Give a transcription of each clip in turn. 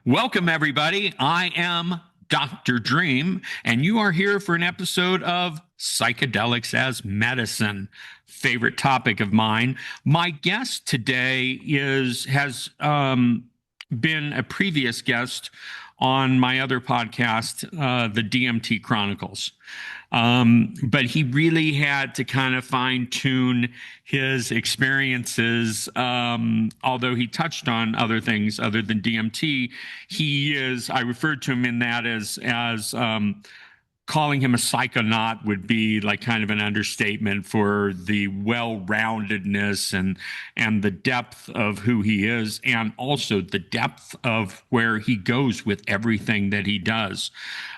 Welcome, everybody. I am Dr. Dream, and you are here for an episode of Psychedelics as Medicine. Favorite topic of mine. My guest today has been a previous guest on my other podcast, the DMT Chronicles. But he really had to kind of fine tune his experiences. Although he touched on other things other than DMT, I referred to him in that as calling him a psychonaut would be like kind of an understatement for the well-roundedness and the depth of who he is, and also the depth of where he goes with everything that he does.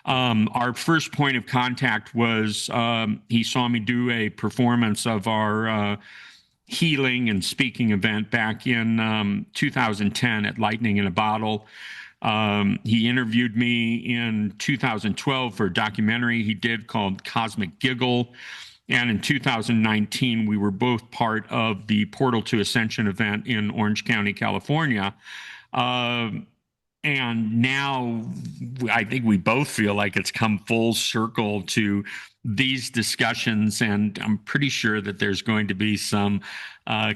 Our first point of contact was he saw me do a performance of our healing and speaking event back in 2010 at Lightning in a Bottle. He interviewed me in 2012 for a documentary he did called Cosmic Giggle. And in 2019, we were both part of the Portal to Ascension event in Orange County, California. And now I think we both feel like it's come full circle to these discussions, and I'm pretty sure that there's going to be some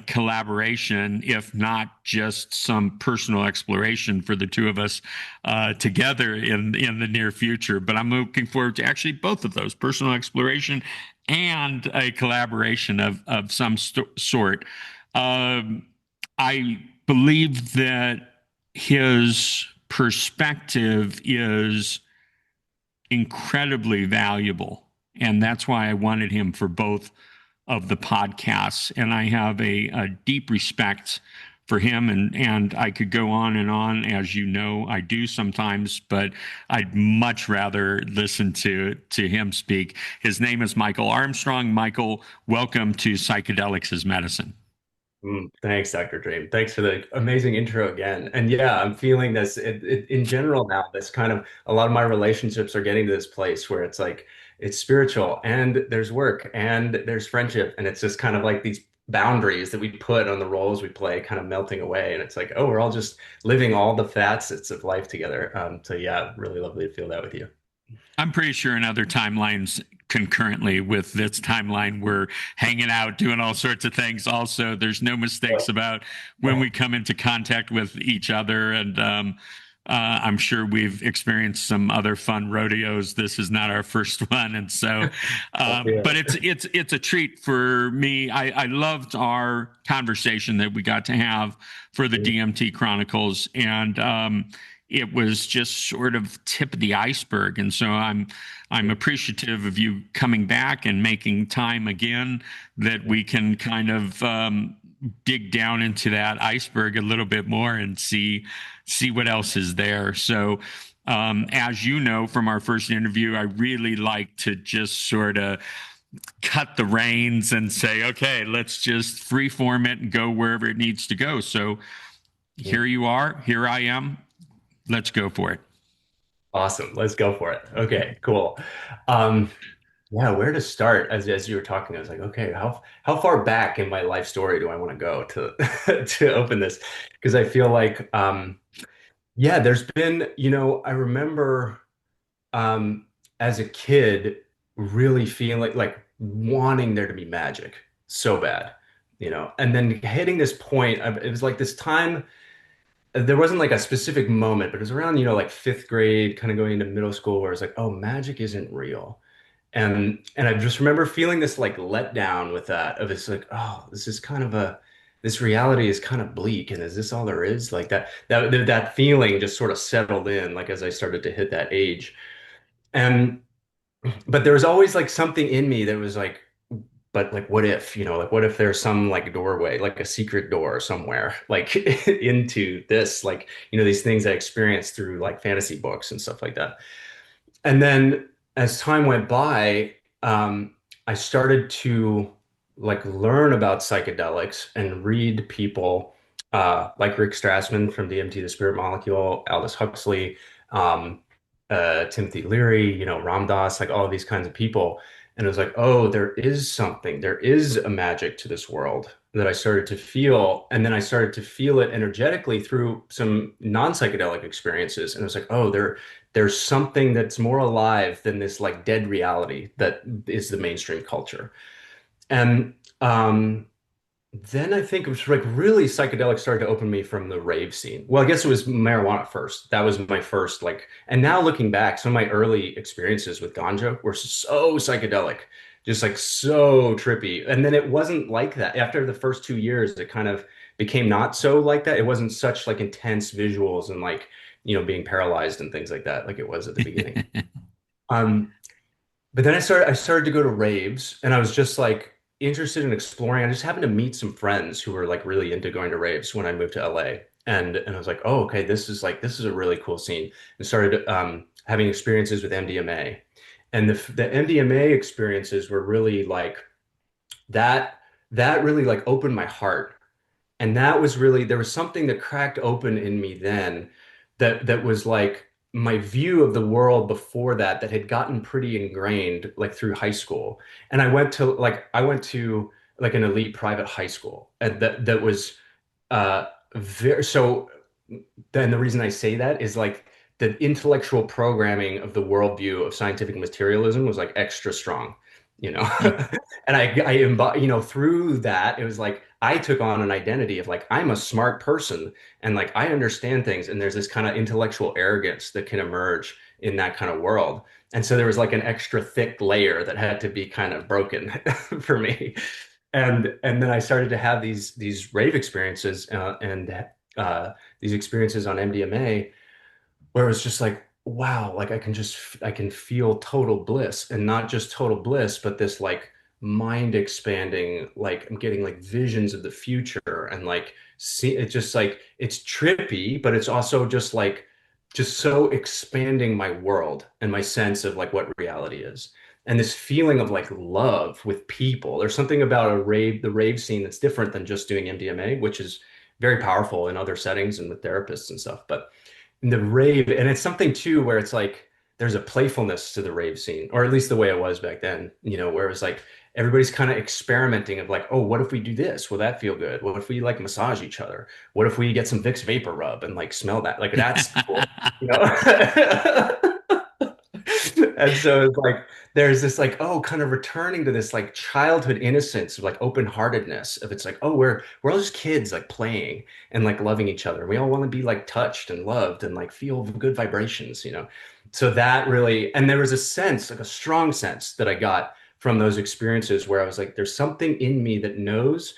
collaboration, if not just some personal exploration for the two of us together in the near future. But I'm looking forward to actually both of those, personal exploration and a collaboration of some sort. I believe that his perspective is incredibly valuable, and that's why I wanted him for both of the podcasts. And I have a deep respect for him, and I could go on and on, as you know I do sometimes, but I'd much rather listen to him speak. His name is Michael Armstrong. Michael, welcome to Psychedelics as Medicine. Thanks, Dr. Dream. Thanks for the amazing intro again. And yeah, I'm feeling this in general now. This kind of a lot of my relationships are getting to this place where it's like it's spiritual and there's work and there's friendship. And it's just kind of like these boundaries that we put on the roles we play kind of melting away. And it's like, oh, we're all just living all the facets of life together. So yeah, really lovely to feel that with you. I'm pretty sure in other timelines concurrently with this timeline, we're hanging out, doing all sorts of things. Also, there's no mistakes about when we come into contact with each other. And I'm sure we've experienced some other fun rodeos. This is not our first one. And so, but it's a treat for me. I loved our conversation that we got to have for the DMT Chronicles. And it was just sort of tip of the iceberg. And so I'm appreciative of you coming back and making time again that we can kind of dig down into that iceberg a little bit more and see what else is there. So as you know from our first interview, I really like to just sort of cut the reins and say, okay, let's just freeform it and go wherever it needs to go. So here you are, here I am. Let's go for it. Awesome. Let's go for it. Okay, cool. Yeah, where to start? As you were talking, I was like, okay, how far back in my life story do I want to go to to open this? Because I feel like yeah, there's been, I remember as a kid really feeling like wanting there to be magic so bad, and then hitting this point it was like this time there wasn't like a specific moment, but it was around, like fifth grade, kind of going into middle school, where it's like, oh, magic isn't real. And I just remember feeling this like letdown with that of it's like, oh, this reality is kind of bleak, and is this all there is? Like that feeling just sort of settled in, like as I started to hit that age. And but there was always like something in me that was like, but like what if, like what if there's some like doorway, like a secret door somewhere, like into this, like, these things I experienced through like fantasy books and stuff like that. And then as time went by, I started to like learn about psychedelics and read people like Rick Strassman from DMT, The Spirit Molecule, Aldous Huxley, um, Timothy Leary, Ram Dass, like all these kinds of people. And it was like, oh, there is something, there is a magic to this world. that I started to feel. And then I started to feel it energetically through some non-psychedelic experiences. And I was like, oh, there's something that's more alive than this like dead reality that is the mainstream culture. And then I think it was like really psychedelic started to open me from the rave scene. Well, I guess it was marijuana first. That was my first like, and now looking back, some of my early experiences with ganja were so psychedelic, just like so trippy. And then it wasn't like that. After the first 2 years, it kind of became not so like that. It wasn't such like intense visuals and like, being paralyzed and things like that, like it was at the beginning. Um, but then I started to go to raves and I was just like interested in exploring. I just happened to meet some friends who were like really into going to raves when I moved to LA. And I was like, oh, okay, this is a really cool scene. And started having experiences with MDMA. And the MDMA experiences were really like that that really like opened my heart. And that was really, there was something that cracked open in me then that was like my view of the world before that had gotten pretty ingrained like through high school. And I went to like an elite private high school and that was very so then the reason I say that is like the intellectual programming of the worldview of scientific materialism was like extra strong, you know. And through that, it was like I took on an identity of like I'm a smart person and like I understand things, and there's this kind of intellectual arrogance that can emerge in that kind of world. And so there was like an extra thick layer that had to be kind of broken for me. And then I started to have these rave experiences and these experiences on MDMA where it was just like, wow, like I can feel total bliss and not just total bliss, but this like mind expanding, like I'm getting like visions of the future and like see it's just like it's trippy, but it's also just like just so expanding my world and my sense of like what reality is. And this feeling of like love with people. There's something about the rave scene that's different than just doing MDMA, which is very powerful in other settings and with therapists and stuff. But in the rave, and it's something too where it's like there's a playfulness to the rave scene, or at least the way it was back then, where it was like everybody's kind of experimenting of like, oh, what if we do this? Will that feel good? What if we like massage each other? What if we get some Vicks vapor rub and like smell that? Like that's cool, you know? And so it's like there's this like, oh, kind of returning to this like childhood innocence of like open-heartedness of it's like, oh, we're all just kids like playing and like loving each other. We all want to be like touched and loved and like feel good vibrations. So that really, and there was a sense, like a strong sense that I got from those experiences where I was like, there's something in me that knows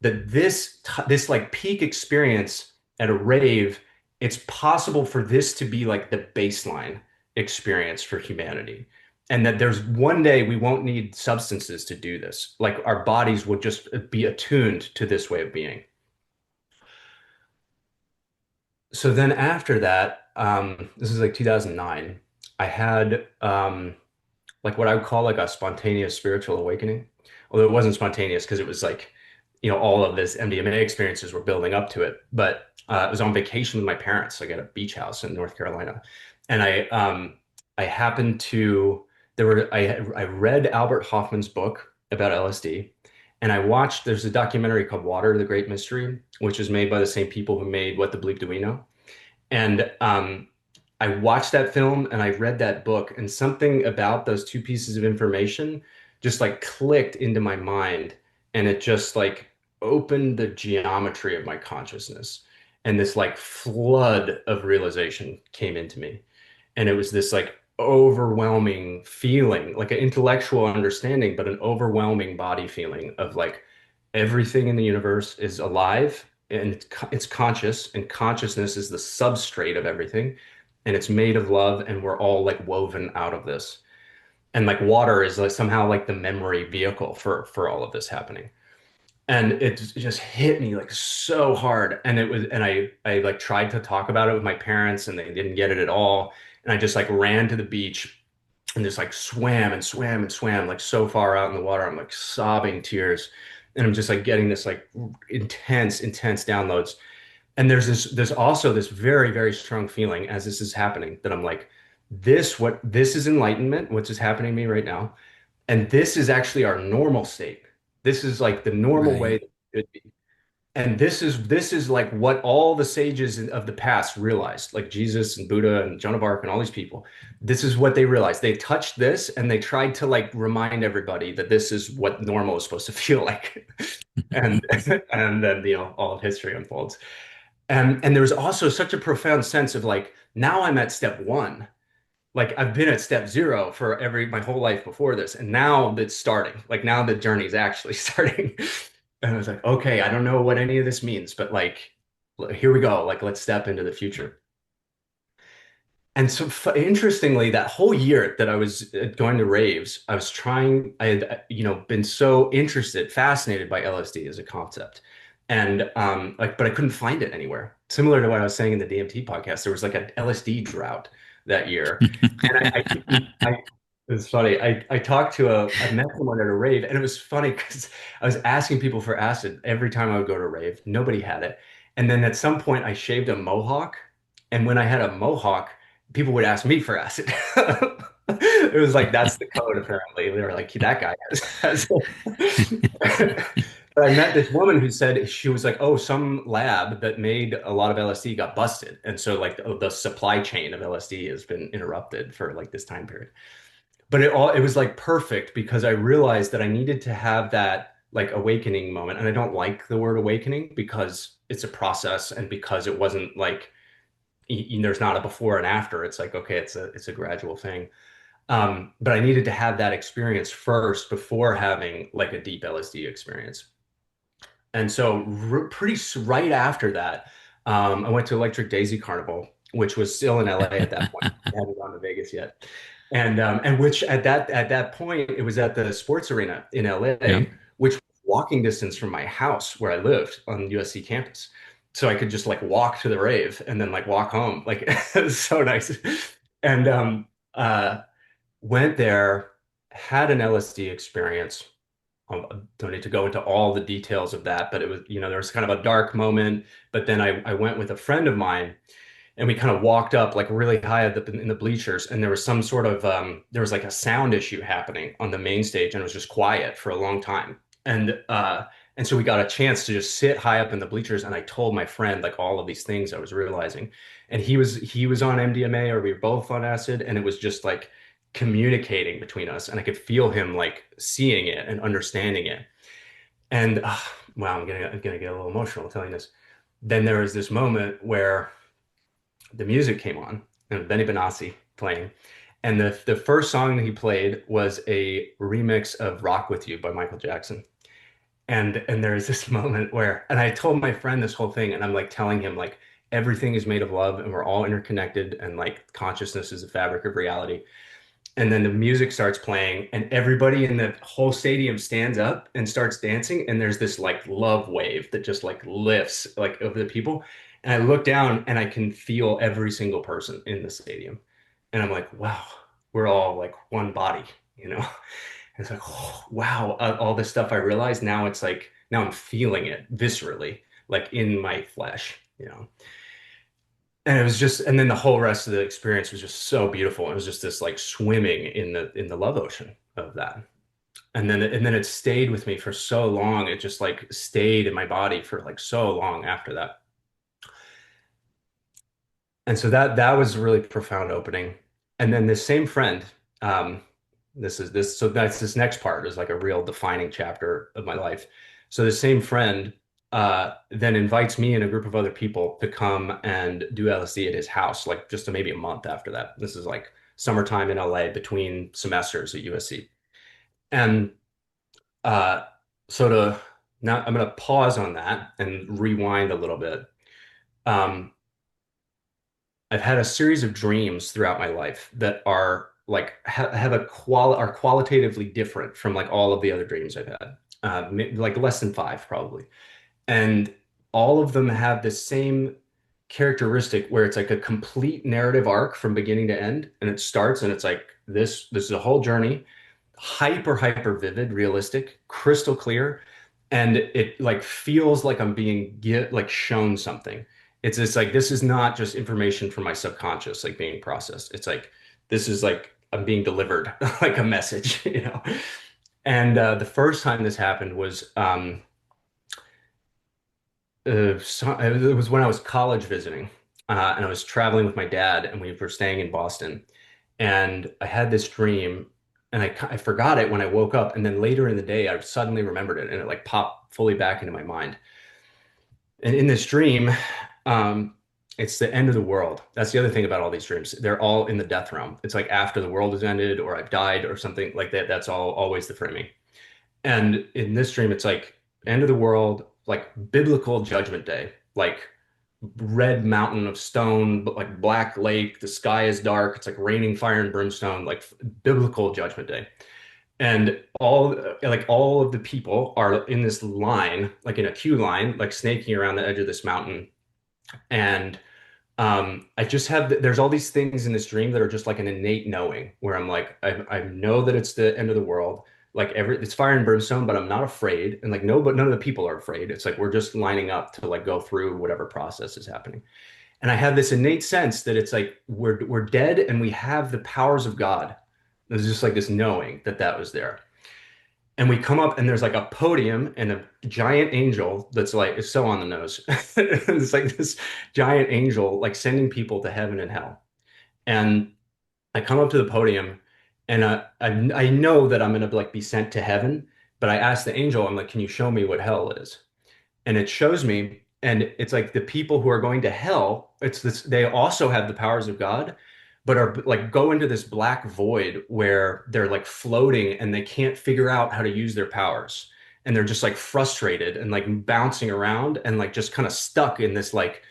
that this like peak experience at a rave, it's possible for this to be like the baseline experience for humanity. And that there's one day we won't need substances to do this. Like our bodies will just be attuned to this way of being. So then after that, this is like 2009, I had like what I would call like a spontaneous spiritual awakening. Although it wasn't spontaneous because it was like, all of this MDMA experiences were building up to it. But I was on vacation with my parents, like at a beach house in North Carolina. And I happened to, I read Albert Hoffman's book about LSD. And there's a documentary called Water, the Great Mystery, which was made by the same people who made What the Bleep Do We Know? And I watched that film and I read that book, and something about those two pieces of information just like clicked into my mind, and it just like opened the geometry of my consciousness. And this like flood of realization came into me. And it was this like overwhelming feeling, like an intellectual understanding, but an overwhelming body feeling of like everything in the universe is alive and it's conscious, and consciousness is the substrate of everything, and it's made of love, and we're all like woven out of this. And like water is like somehow like the memory vehicle for all of this happening. And it just hit me like so hard. And I like tried to talk about it with my parents and they didn't get it at all. And I just like ran to the beach and just like swam and swam and swam like so far out in the water. I'm like sobbing tears. And I'm just like getting this like intense downloads. And there's also this very, very strong feeling as this is happening that I'm like, this is enlightenment, which is happening to me right now. And this is actually our normal state. This is like the normal Right. way And this is like what all the sages of the past realized, like Jesus and Buddha and Joan of Arc and all these people. This is what they realized. They touched this and they tried to like remind everybody that this is what normal is supposed to feel like. And and then all of history unfolds. And there was also such a profound sense of like, now I'm at step one. Like I've been at step zero for my whole life before this, and now it's starting. Like now the journey is actually starting. And I was like, okay, I don't know what any of this means, but like, here we go. Like, let's step into the future. And so, interestingly, that whole year that I was going to raves, I had, been so interested, fascinated by LSD as a concept. And like, but I couldn't find it anywhere. Similar to what I was saying in the DMT podcast, there was like an LSD drought that year. And it's funny. I talked to I met someone at a rave, and it was funny because I was asking people for acid every time I would go to a rave. Nobody had it. And then at some point, I shaved a mohawk. And when I had a mohawk, people would ask me for acid. It was like that's the code apparently. They were like, that guy has But I met this woman who said she was like, oh, some lab that made a lot of LSD got busted. And so like the supply chain of LSD has been interrupted for like this time period. But it was like perfect because I realized that I needed to have that like awakening moment. And I don't like the word awakening because it's a process and because it wasn't like there's not a before and after. It's like, okay, it's a gradual thing. But I needed to have that experience first before having like a deep LSD experience. And so right after that, I went to Electric Daisy Carnival, which was still in LA at that point. I hadn't gone to Vegas yet. And which at that point it was at the sports arena in Yeah. LA, which was walking distance from my house where I lived on the USC campus. So I could just like walk to the rave and then like walk home. Like it was so nice. And uh went there, had an LSD experience. Don't need to go into all the details of that, but it was, there was kind of a dark moment. But then I went with a friend of mine and we kind of walked up like really high in the bleachers, and there was some sort of there was like a sound issue happening on the main stage, and it was just quiet for a long time. And so we got a chance to just sit high up in the bleachers, and I told my friend like all of these things I was realizing, and he was on MDMA, or we were both on acid, and it was just like communicating between us, and I could feel him like seeing it and understanding it. And wow, I'm gonna get a little emotional telling this. Then there was this moment where the music came on and Benny Benassi playing. And the first song that he played was a remix of Rock With You by Michael Jackson. And there is this moment where, and I told my friend this whole thing, and I'm like telling him like everything is made of love and we're all interconnected and like consciousness is the fabric of reality. And then the music starts playing and everybody in the whole stadium stands up and starts dancing, and there's this like love wave that just like lifts like over the people. And I look down and I can feel every single person in the stadium, and I'm like, wow, we're all like one body, you know. And it's like, oh, wow, all this stuff I realized now, it's like now I'm feeling it viscerally like in my flesh. And it was just, and then the whole rest of the experience was just so beautiful. It was just this like swimming in the love ocean of that. And then it stayed with me for so long. It just like stayed in my body for like so long after that. And so that was a really profound opening. And then this same friend, um, so that's this next part is like a real defining chapter of my life. So the same friend then invites me and a group of other people to come and do LSD at his house, like just maybe a month after that. This is like summertime in LA between semesters at USC. And uh, so to now I'm going to pause on that and rewind a little bit. Um, I've had a series of dreams throughout my life that are like have are qualitatively different from like all of the other dreams I've had. Like less than five probably. And all of them have the same characteristic where it's like a complete narrative arc from beginning to end, and it starts and it's like this is a whole journey, hyper vivid, realistic, crystal clear, and it like feels like I'm being like shown something. It's just like this is not just information from my subconscious like being processed. It's like this is like I'm being delivered like a message. And the first time this happened was it was when I was college visiting, and I was traveling with my dad, and we were staying in Boston. And I had this dream, and I forgot it when I woke up, and then later in the day, I suddenly remembered it, and it like popped fully back into my mind. And in this dream, um, it's the end of the world. That's the other thing about all these dreams. They're all in the death realm. It's like after the world has ended, or I've died, or something like that. That's all always the framing. And in this dream, it's like end of the world, like biblical judgment day, like red mountain of stone, but like black lake. The sky is dark. It's like raining fire and brimstone, like biblical judgment day. And all of the people are in this line, like in a queue line, like snaking around the edge of this mountain. And I just there's all these things in this dream that are just like an innate knowing where I'm like, I know that it's the end of the world. Like it's fire and brimstone, but I'm not afraid. And like, no, but none of the people are afraid. It's like, we're just lining up to like go through whatever process is happening. And I have this innate sense that it's like, we're dead and we have the powers of God. There's just like this knowing that that was there. And we come up and there's like a podium and a giant angel that's like, it's so on the nose. It's like this giant angel like sending people to heaven and hell. And I come up to the podium and I know that I'm gonna like be sent to heaven, but I ask the angel, I'm like, can you show me what hell is? And it shows me, and it's like the people who are going to hell, it's this, they also have the powers of God, but are like go into this black void where they're like floating and they can't figure out how to use their powers. And they're just like frustrated and like bouncing around and like just kind of stuck in this like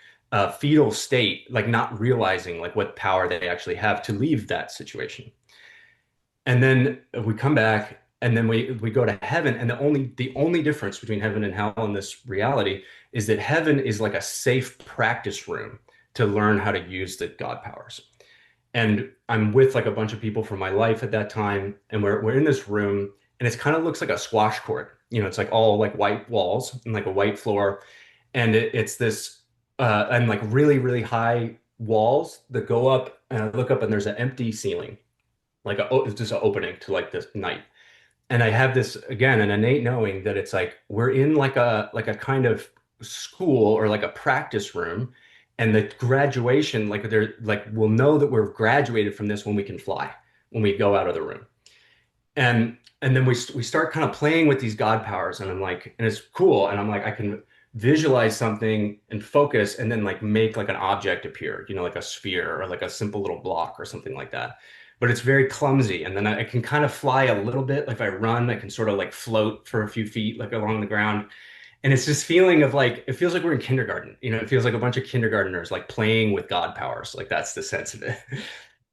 fetal state, like not realizing like what power they actually have to leave that situation. And then we come back and then we go to heaven, and the only difference between heaven and hell in this reality is that heaven is like a safe practice room to learn how to use the God powers. And I'm with like a bunch of people from my life at that time, and we're in this room, and it kind of looks like a squash court. You know, it's like all like white walls and like a white floor, and it's this and like really high walls that go up, and I look up and there's an empty ceiling, like it's just an opening to like this night. And I have this again, an innate knowing that it's like we're in like a kind of school or like a practice room, and the graduation, like they're like we'll know that we're graduated from this when we can fly, when we go out of the room. And then we start kind of playing with these God powers, and I'm like, and it's cool, and I'm like, I can visualize something and focus, and then like make like an object appear, you know, like a sphere or like a simple little block or something like that. But it's very clumsy, and then I can kind of fly a little bit. Like if I run, I can sort of like float for a few feet, like along the ground. And it's this feeling of like, it feels like we're in kindergarten. You know, it feels like a bunch of kindergartners like playing with God powers. Like that's the sense of it.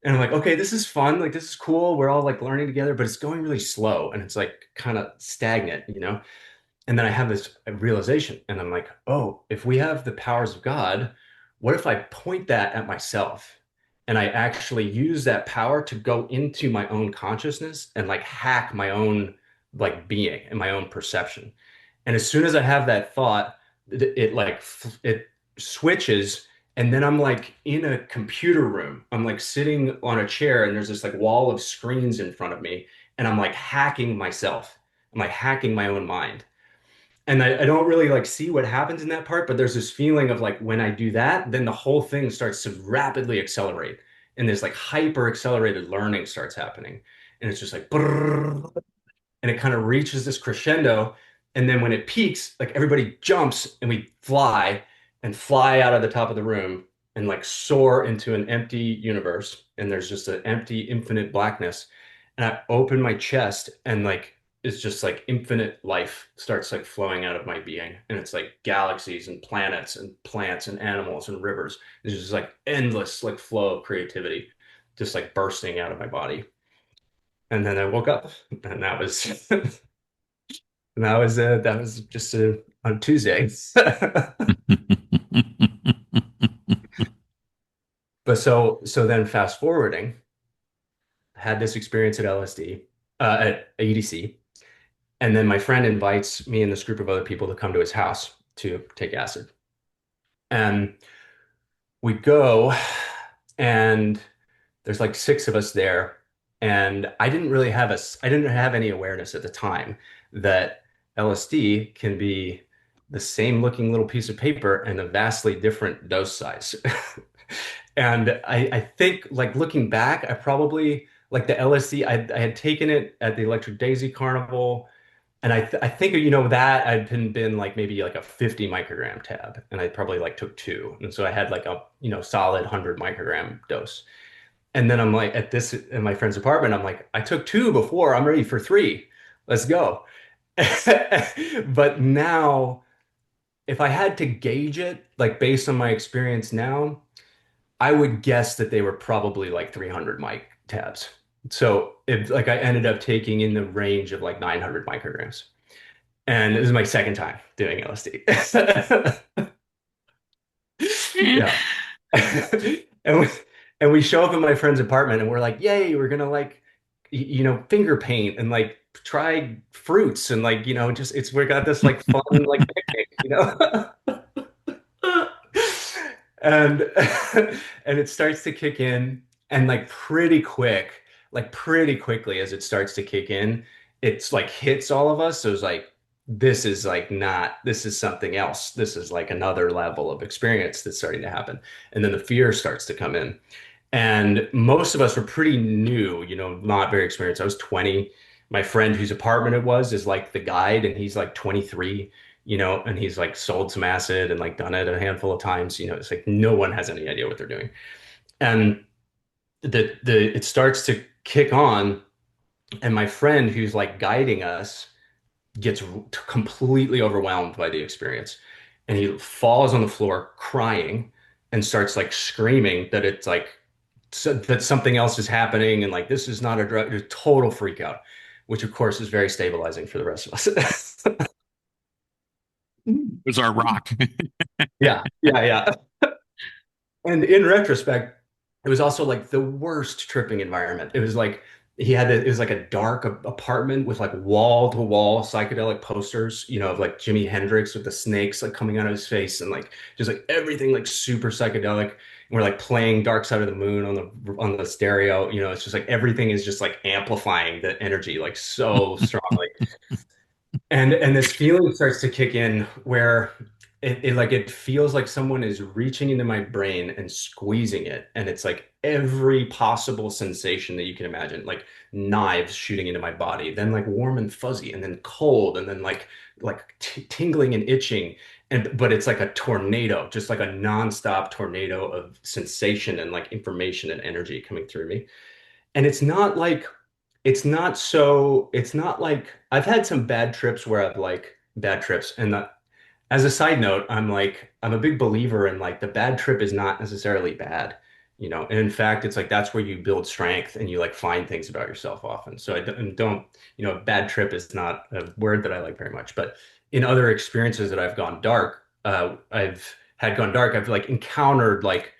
And I'm like, okay, this is fun. Like this is cool. We're all like learning together, but it's going really slow and it's like kind of stagnant, you know? And then I have this realization and I'm like, oh, if we have the powers of God, what if I point that at myself and I actually use that power to go into my own consciousness and like hack my own like being and my own perception? And as soon as I have that thought, it like it switches, and then I'm like in a computer room. I'm like sitting on a chair, and there's this like wall of screens in front of me, and I'm like hacking myself. I'm like hacking my own mind. And I don't really like see what happens in that part, but there's this feeling of like when I do that, then the whole thing starts to rapidly accelerate. And this like hyper accelerated learning starts happening. And it's just like brrr, and it kind of reaches this crescendo. And then when it peaks, like everybody jumps and we fly and fly out of the top of the room and like soar into an empty universe. And there's just an empty, infinite blackness. And I open my chest and like it's just like infinite life starts like flowing out of my being. And it's like galaxies and planets and plants and animals and rivers. It's just like endless like flow of creativity just like bursting out of my body. And then I woke up, and that was that was just on Tuesday. But so then fast forwarding, had this experience at LSD, at EDC, and then my friend invites me and this group of other people to come to his house to take acid. And we go, and there's like six of us there, and I didn't have any awareness at the time that LSD can be the same looking little piece of paper and a vastly different dose size. And I think like looking back, I probably like the LSD, I had taken it at the Electric Daisy Carnival. And I think, that I'd been like maybe like a 50 microgram tab. And I probably like took two. And so I had like a, solid 100 microgram dose. And then I'm like at this in my friend's apartment, I'm like, I took two before, I'm ready for three. Let's go. But now, if I had to gauge it, like based on my experience now, I would guess that they were probably like 300 mic tabs. So if like I ended up taking in the range of like 900 micrograms. And this is my second time doing LSD. Yeah. And we and we show up at my friend's apartment and we're like, yay, we're gonna like finger paint and like try fruits and like, just it's we got this like fun like picnic. And and it starts to kick in and like pretty quickly as it starts to kick in, it's like hits all of us. So it's like this is like not this is something else. This is like another level of experience that's starting to happen. And then the fear starts to come in. And most of us were pretty new, not very experienced. I was 20. My friend whose apartment it was is like the guide, and he's like 23, and he's like sold some acid and like done it a handful of times. It's like no one has any idea what they're doing. And it starts to kick on, and my friend who's like guiding us gets completely overwhelmed by the experience. And he falls on the floor crying and starts like screaming that it's like that something else is happening and like this is not a drug, a total freak out, which of course is very stabilizing for the rest of us. It was our rock. Yeah, yeah, yeah. And in retrospect, it was also like the worst tripping environment. It was like it was like a dark apartment with like wall to wall psychedelic posters, of like Jimi Hendrix with the snakes like coming out of his face and like just like everything like super psychedelic. And we're like playing Dark Side of the Moon on the stereo. It's just like everything is just like amplifying the energy like so strongly. And this feeling starts to kick in where it feels like someone is reaching into my brain and squeezing it. And it's like every possible sensation that you can imagine, like knives shooting into my body, then like warm and fuzzy, and then cold, and then like tingling and itching. But it's like a tornado, just like a nonstop tornado of sensation and like information and energy coming through me. And it's not like I've had some bad trips where I've like bad trips. And as a side note, I'm a big believer in like the bad trip is not necessarily bad, and in fact it's like that's where you build strength and you like find things about yourself often. So I don't, bad trip is not a word that I like very much. But in other experiences that I've gone dark, I've like encountered like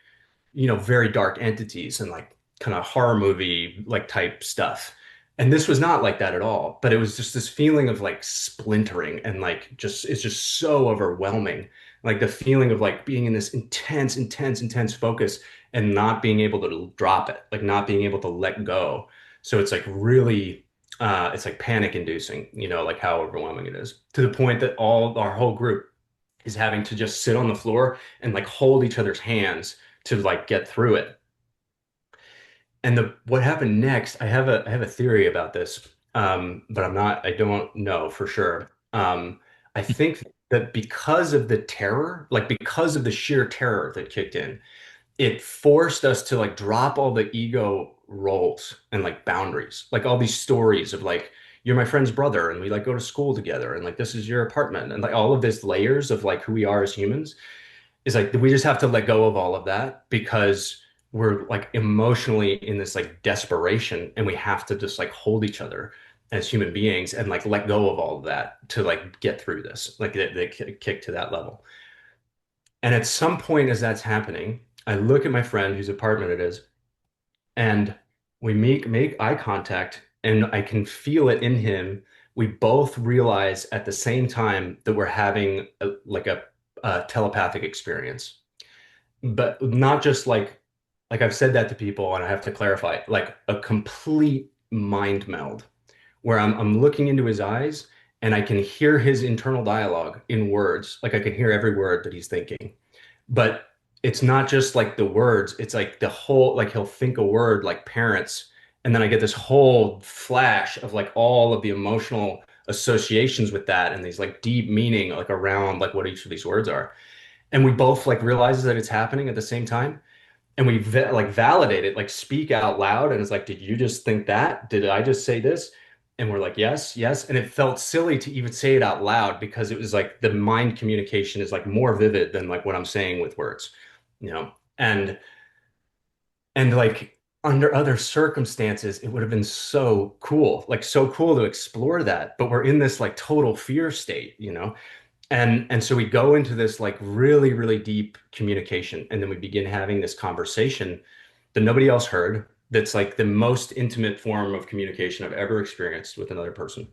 very dark entities and like kind of horror movie like type stuff. And this was not like that at all, but it was just this feeling of like splintering and like just it's just so overwhelming. Like the feeling of like being in this intense focus and not being able to drop it, like not being able to let go. So it's like really it's like panic inducing, like how overwhelming it is to the point that our whole group is having to just sit on the floor and like hold each other's hands to like get through it. And the what happened next, I have a theory about this, but I don't know for sure. I think that because of the terror, like because of the sheer terror that kicked in, it forced us to like drop all the ego roles and like boundaries, like all these stories of like you're my friend's brother and we like go to school together and like this is your apartment and like all of this layers of like who we are as humans is like we just have to let go of all of that because we're like emotionally in this like desperation and we have to just like hold each other as human beings and like let go of all of that to like get through this like they kick to that level. And at some point as that's happening, I look at my friend whose apartment it is, and we make eye contact, and I can feel it in him. We both realize at the same time that we're having a telepathic experience, but not just like I've said that to people, and I have to clarify, like a complete mind meld, where I'm looking into his eyes, and I can hear his internal dialogue in words. Like I can hear every word that he's thinking. But it's not just like the words, it's like the whole, like he'll think a word like parents, and then I get this whole flash of like all of the emotional associations with that and these like deep meaning like around like what each of these words are. And we both like realize that it's happening at the same time. And we like validate it, like speak out loud. And it's like, did you just think that? Did I just say this? And we're like, yes, yes. And it felt silly to even say it out loud because it was like the mind communication is like more vivid than like what I'm saying with words, you know? And like under other circumstances, it would have been so cool, like so cool to explore that. But we're in this like total fear state, you know? And so we go into this like really, really deep communication, and then we begin having this conversation that nobody else heard. That's like the most intimate form of communication I've ever experienced with another person.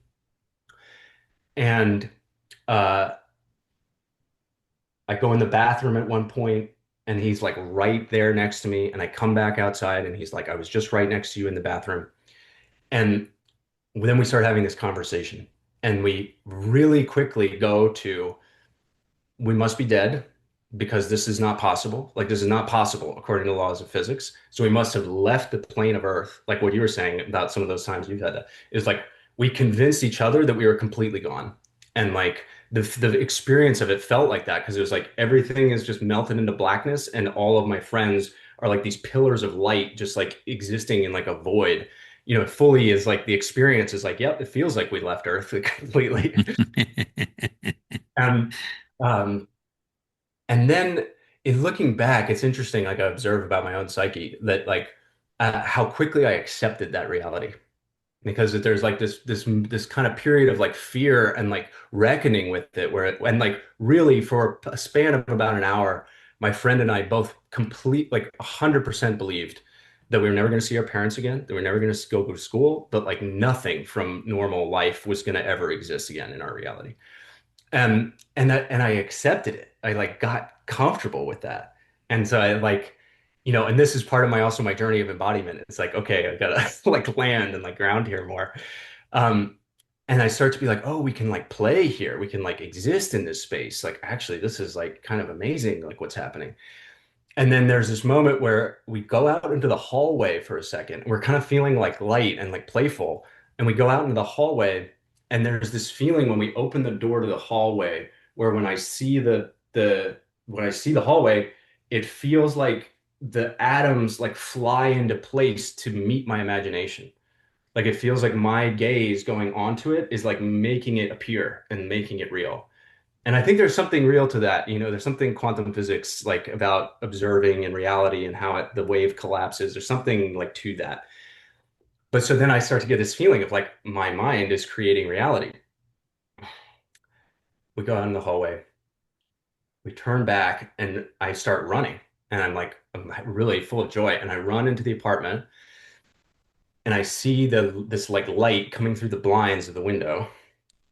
And uh, I go in the bathroom at one point, and he's like right there next to me. And I come back outside, and he's like, I was just right next to you in the bathroom. And then we start having this conversation, and we really quickly go to we must be dead because this is not possible. Like this is not possible according to the laws of physics. So we must have left the plane of Earth, like what you were saying about some of those times you've had that. Is like we convinced each other that we were completely gone. And like the experience of it felt like that because it was like everything is just melted into blackness, and all of my friends are like these pillars of light just like existing in like a void. You know, fully is like the experience is like, yep, it feels like we left Earth completely. And um and then in looking back, it's interesting, like I observe about my own psyche, that like how quickly I accepted that reality. Because there's like this kind of period of like fear and like reckoning with it, where and like really for a span of about an hour, my friend and I both like 100% believed that we were never going to see our parents again, that we were never going to go to school, but like nothing from normal life was going to ever exist again in our reality. And I accepted it. I like got comfortable with that. And so I like, and this is part of my also my journey of embodiment. It's like, okay, I gotta like land and like ground here more. Um, and I start to be like, oh, we can like play here. We can like exist in this space. Like, actually, this is like kind of amazing, like what's happening. And then there's this moment where we go out into the hallway for a second. We're kind of feeling like light and like playful. And we go out into the hallway, and there's this feeling when we open the door to the hallway where when I see the hallway, it feels like the atoms like fly into place to meet my imagination. Like it feels like my gaze going onto it is like making it appear and making it real. And I think there's something real to that. There's something quantum physics like about observing in reality and how the wave collapses. There's something like to that. But so then I start to get this feeling of like my mind is creating reality. We go out in the hallway, we turn back, and I start running. And I'm really full of joy. And I run into the apartment, and I see this like light coming through the blinds of the window.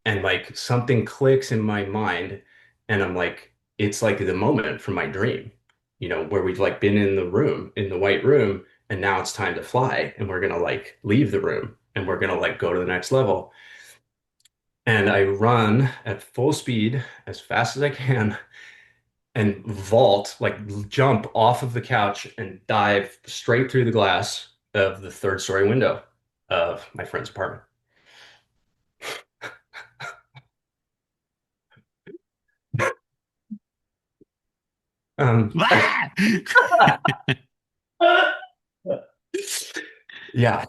And like something clicks in my mind, and I'm like, it's like the moment from my dream, where we've like been in the room, in the white room, and now it's time to fly, and we're gonna like leave the room, and we're gonna like go to the next level. And I run at full speed as fast as I can and vault, like jump off of the couch and dive straight through the glass of the third story window of my friend's apartment. Um, yeah.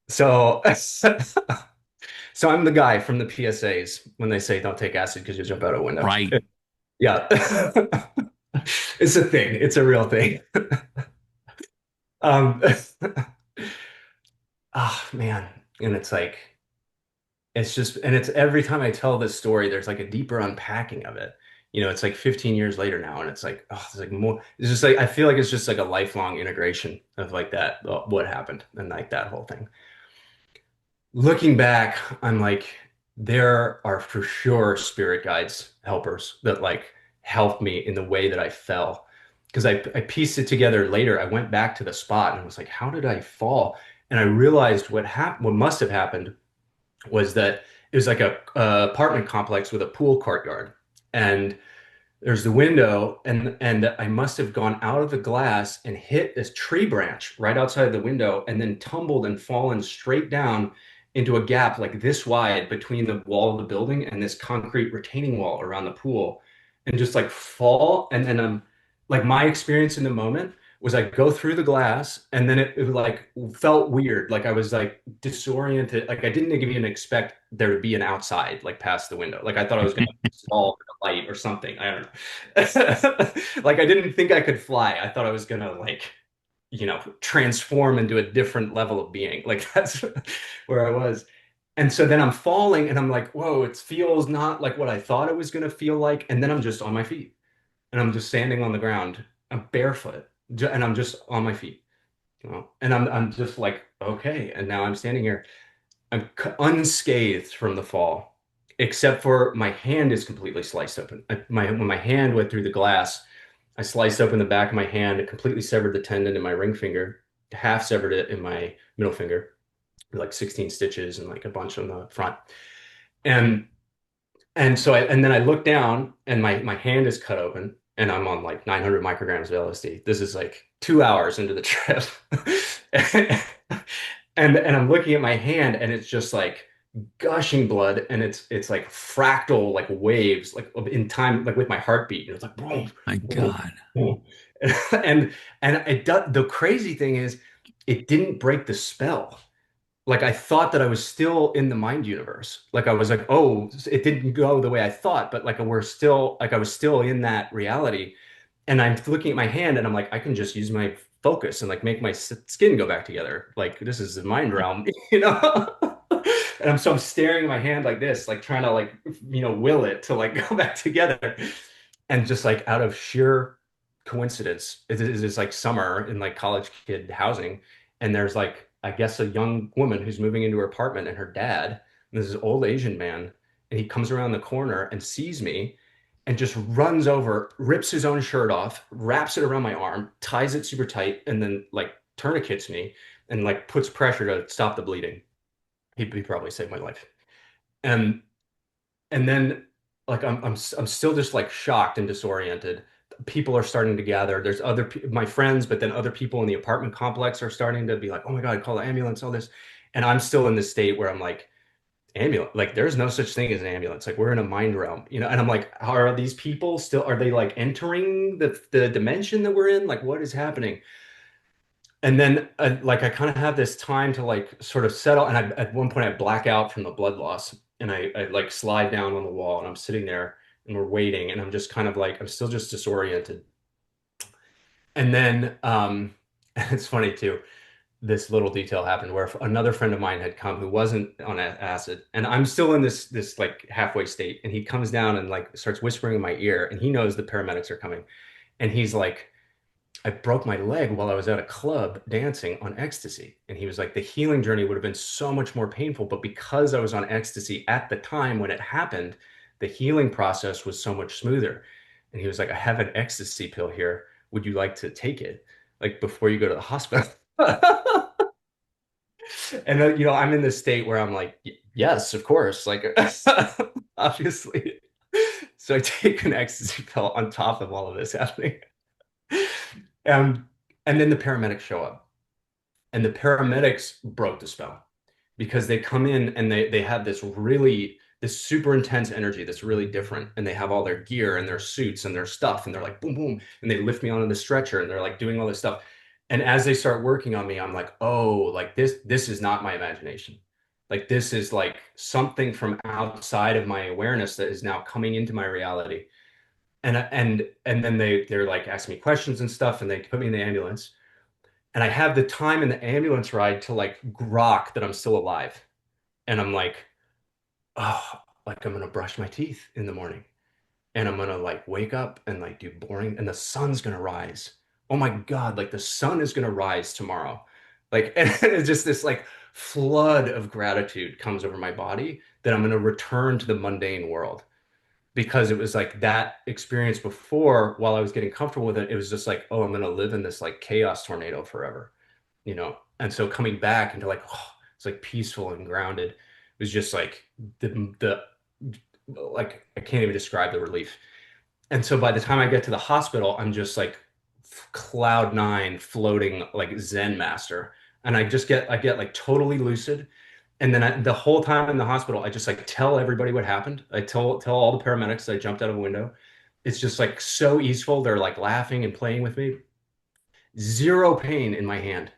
So, so I'm the guy from the PSAs when they say don't take acid because you jump out a window. Right. Yeah. It's a thing. It's a real thing. Um, man. And it's like, it's just, and it's every time I tell this story, there's like a deeper unpacking of it. It's like 15 years later now, and it's like, oh, it's like more, it's just like, I feel like it's just like a lifelong integration of like that, what happened and like that whole thing. Looking back, I'm like, there are for sure spirit guides, helpers that like helped me in the way that I fell. Because I pieced it together later. I went back to the spot and I was like, how did I fall? And I realized what must have happened was that it was like a apartment complex with a pool courtyard. And there's the window, and I must have gone out of the glass and hit this tree branch right outside the window, and then tumbled and fallen straight down into a gap like this wide between the wall of the building and this concrete retaining wall around the pool, and just like fall. And then like my experience in the moment was I go through the glass, and then it like felt weird, like I was like disoriented, like I didn't even expect there to be an outside like past the window, like I thought I was gonna fall in a light or something. I don't know. Like I didn't think I could fly. I thought I was gonna like, transform into a different level of being. Like that's where I was. And so then I'm falling and I'm like, whoa, it feels not like what I thought it was gonna feel like. And then I'm just on my feet and I'm just standing on the ground. I'm barefoot and I'm just on my feet, and I'm just like, okay. And now I'm standing here. I'm unscathed from the fall, except for my hand is completely sliced open. When my hand went through the glass, I sliced open the back of my hand, it completely severed the tendon in my ring finger, half severed it in my middle finger, like 16 stitches and like a bunch on the front. And and then I look down and my hand is cut open and I'm on like 900 micrograms of LSD. This is like 2 hours into the trip. And I'm looking at my hand and it's just like gushing blood, and it's like fractal like waves like in time, like with my heartbeat, and it's like boom, My boom, God. boom. And it does, the crazy thing is it didn't break the spell. Like I thought that I was still in the mind universe. Like I was like, oh, it didn't go the way I thought, but like we're still, like I was still in that reality. And I'm looking at my hand and I'm like, I can just use my focus and like make my skin go back together. Like this is the mind realm, you know? And I'm staring at my hand like this, like trying to like, will it to like go back together. And just like out of sheer coincidence, it is like summer in like college kid housing. And there's like, I guess a young woman who's moving into her apartment, and her dad, and this is old Asian man, and he comes around the corner and sees me and just runs over, rips his own shirt off, wraps it around my arm, ties it super tight, and then like tourniquets me and like puts pressure to stop the bleeding. He probably saved my life. And and then like I'm still just like shocked and disoriented. People are starting to gather. There's my friends, but then other people in the apartment complex are starting to be like, "Oh my God, call the ambulance!" All this, and I'm still in this state where I'm like, "Ambulance? Like, there's no such thing as an ambulance. Like, we're in a mind realm, you know." And I'm like, "Are these people still? Are they like entering the dimension that we're in? Like, what is happening?" And then like I kind of have this time to like sort of settle, and at one point I black out from the blood loss, and I like slide down on the wall, and I'm sitting there and we're waiting, and I'm just kind of like I'm still just disoriented. And then it's funny too, this little detail happened where another friend of mine had come who wasn't on acid, and I'm still in this like halfway state, and he comes down and like starts whispering in my ear, and he knows the paramedics are coming, and he's like, I broke my leg while I was at a club dancing on ecstasy. And he was like, the healing journey would have been so much more painful. But because I was on ecstasy at the time when it happened, the healing process was so much smoother. And he was like, I have an ecstasy pill here. Would you like to take it? Like before you go to the hospital? And I'm in this state where I'm like, yes, of course. Like, obviously. So I take an ecstasy pill on top of all of this happening. Um, and then the paramedics show up, and the paramedics broke the spell because they come in and they have this super intense energy that's really different, and they have all their gear and their suits and their stuff, and they're like boom boom, and they lift me onto the stretcher, and they're like doing all this stuff. And as they start working on me, I'm like, oh, like this is not my imagination. Like this is like something from outside of my awareness that is now coming into my reality. And then they're like asking me questions and stuff, and they put me in the ambulance, and I have the time in the ambulance ride to like grok that I'm still alive, and I'm like, oh, like I'm gonna brush my teeth in the morning, and I'm gonna like wake up and like do boring, and the sun's gonna rise. Oh my God, like the sun is gonna rise tomorrow, like, and it's just this like flood of gratitude comes over my body that I'm gonna return to the mundane world, because it was like that experience before, while I was getting comfortable with it, it was just like, oh, I'm going to live in this like chaos tornado forever, you know? And so coming back into like, oh, it's like peaceful and grounded. was just like the like I can't even describe the relief. And so by the time I get to the hospital, I'm just like cloud nine, floating like Zen master. And I get like totally lucid. And then the whole time in the hospital, I just like tell everybody what happened. I tell all the paramedics that I jumped out of a window. It's just like so easeful. They're like laughing and playing with me. Zero pain in my hand.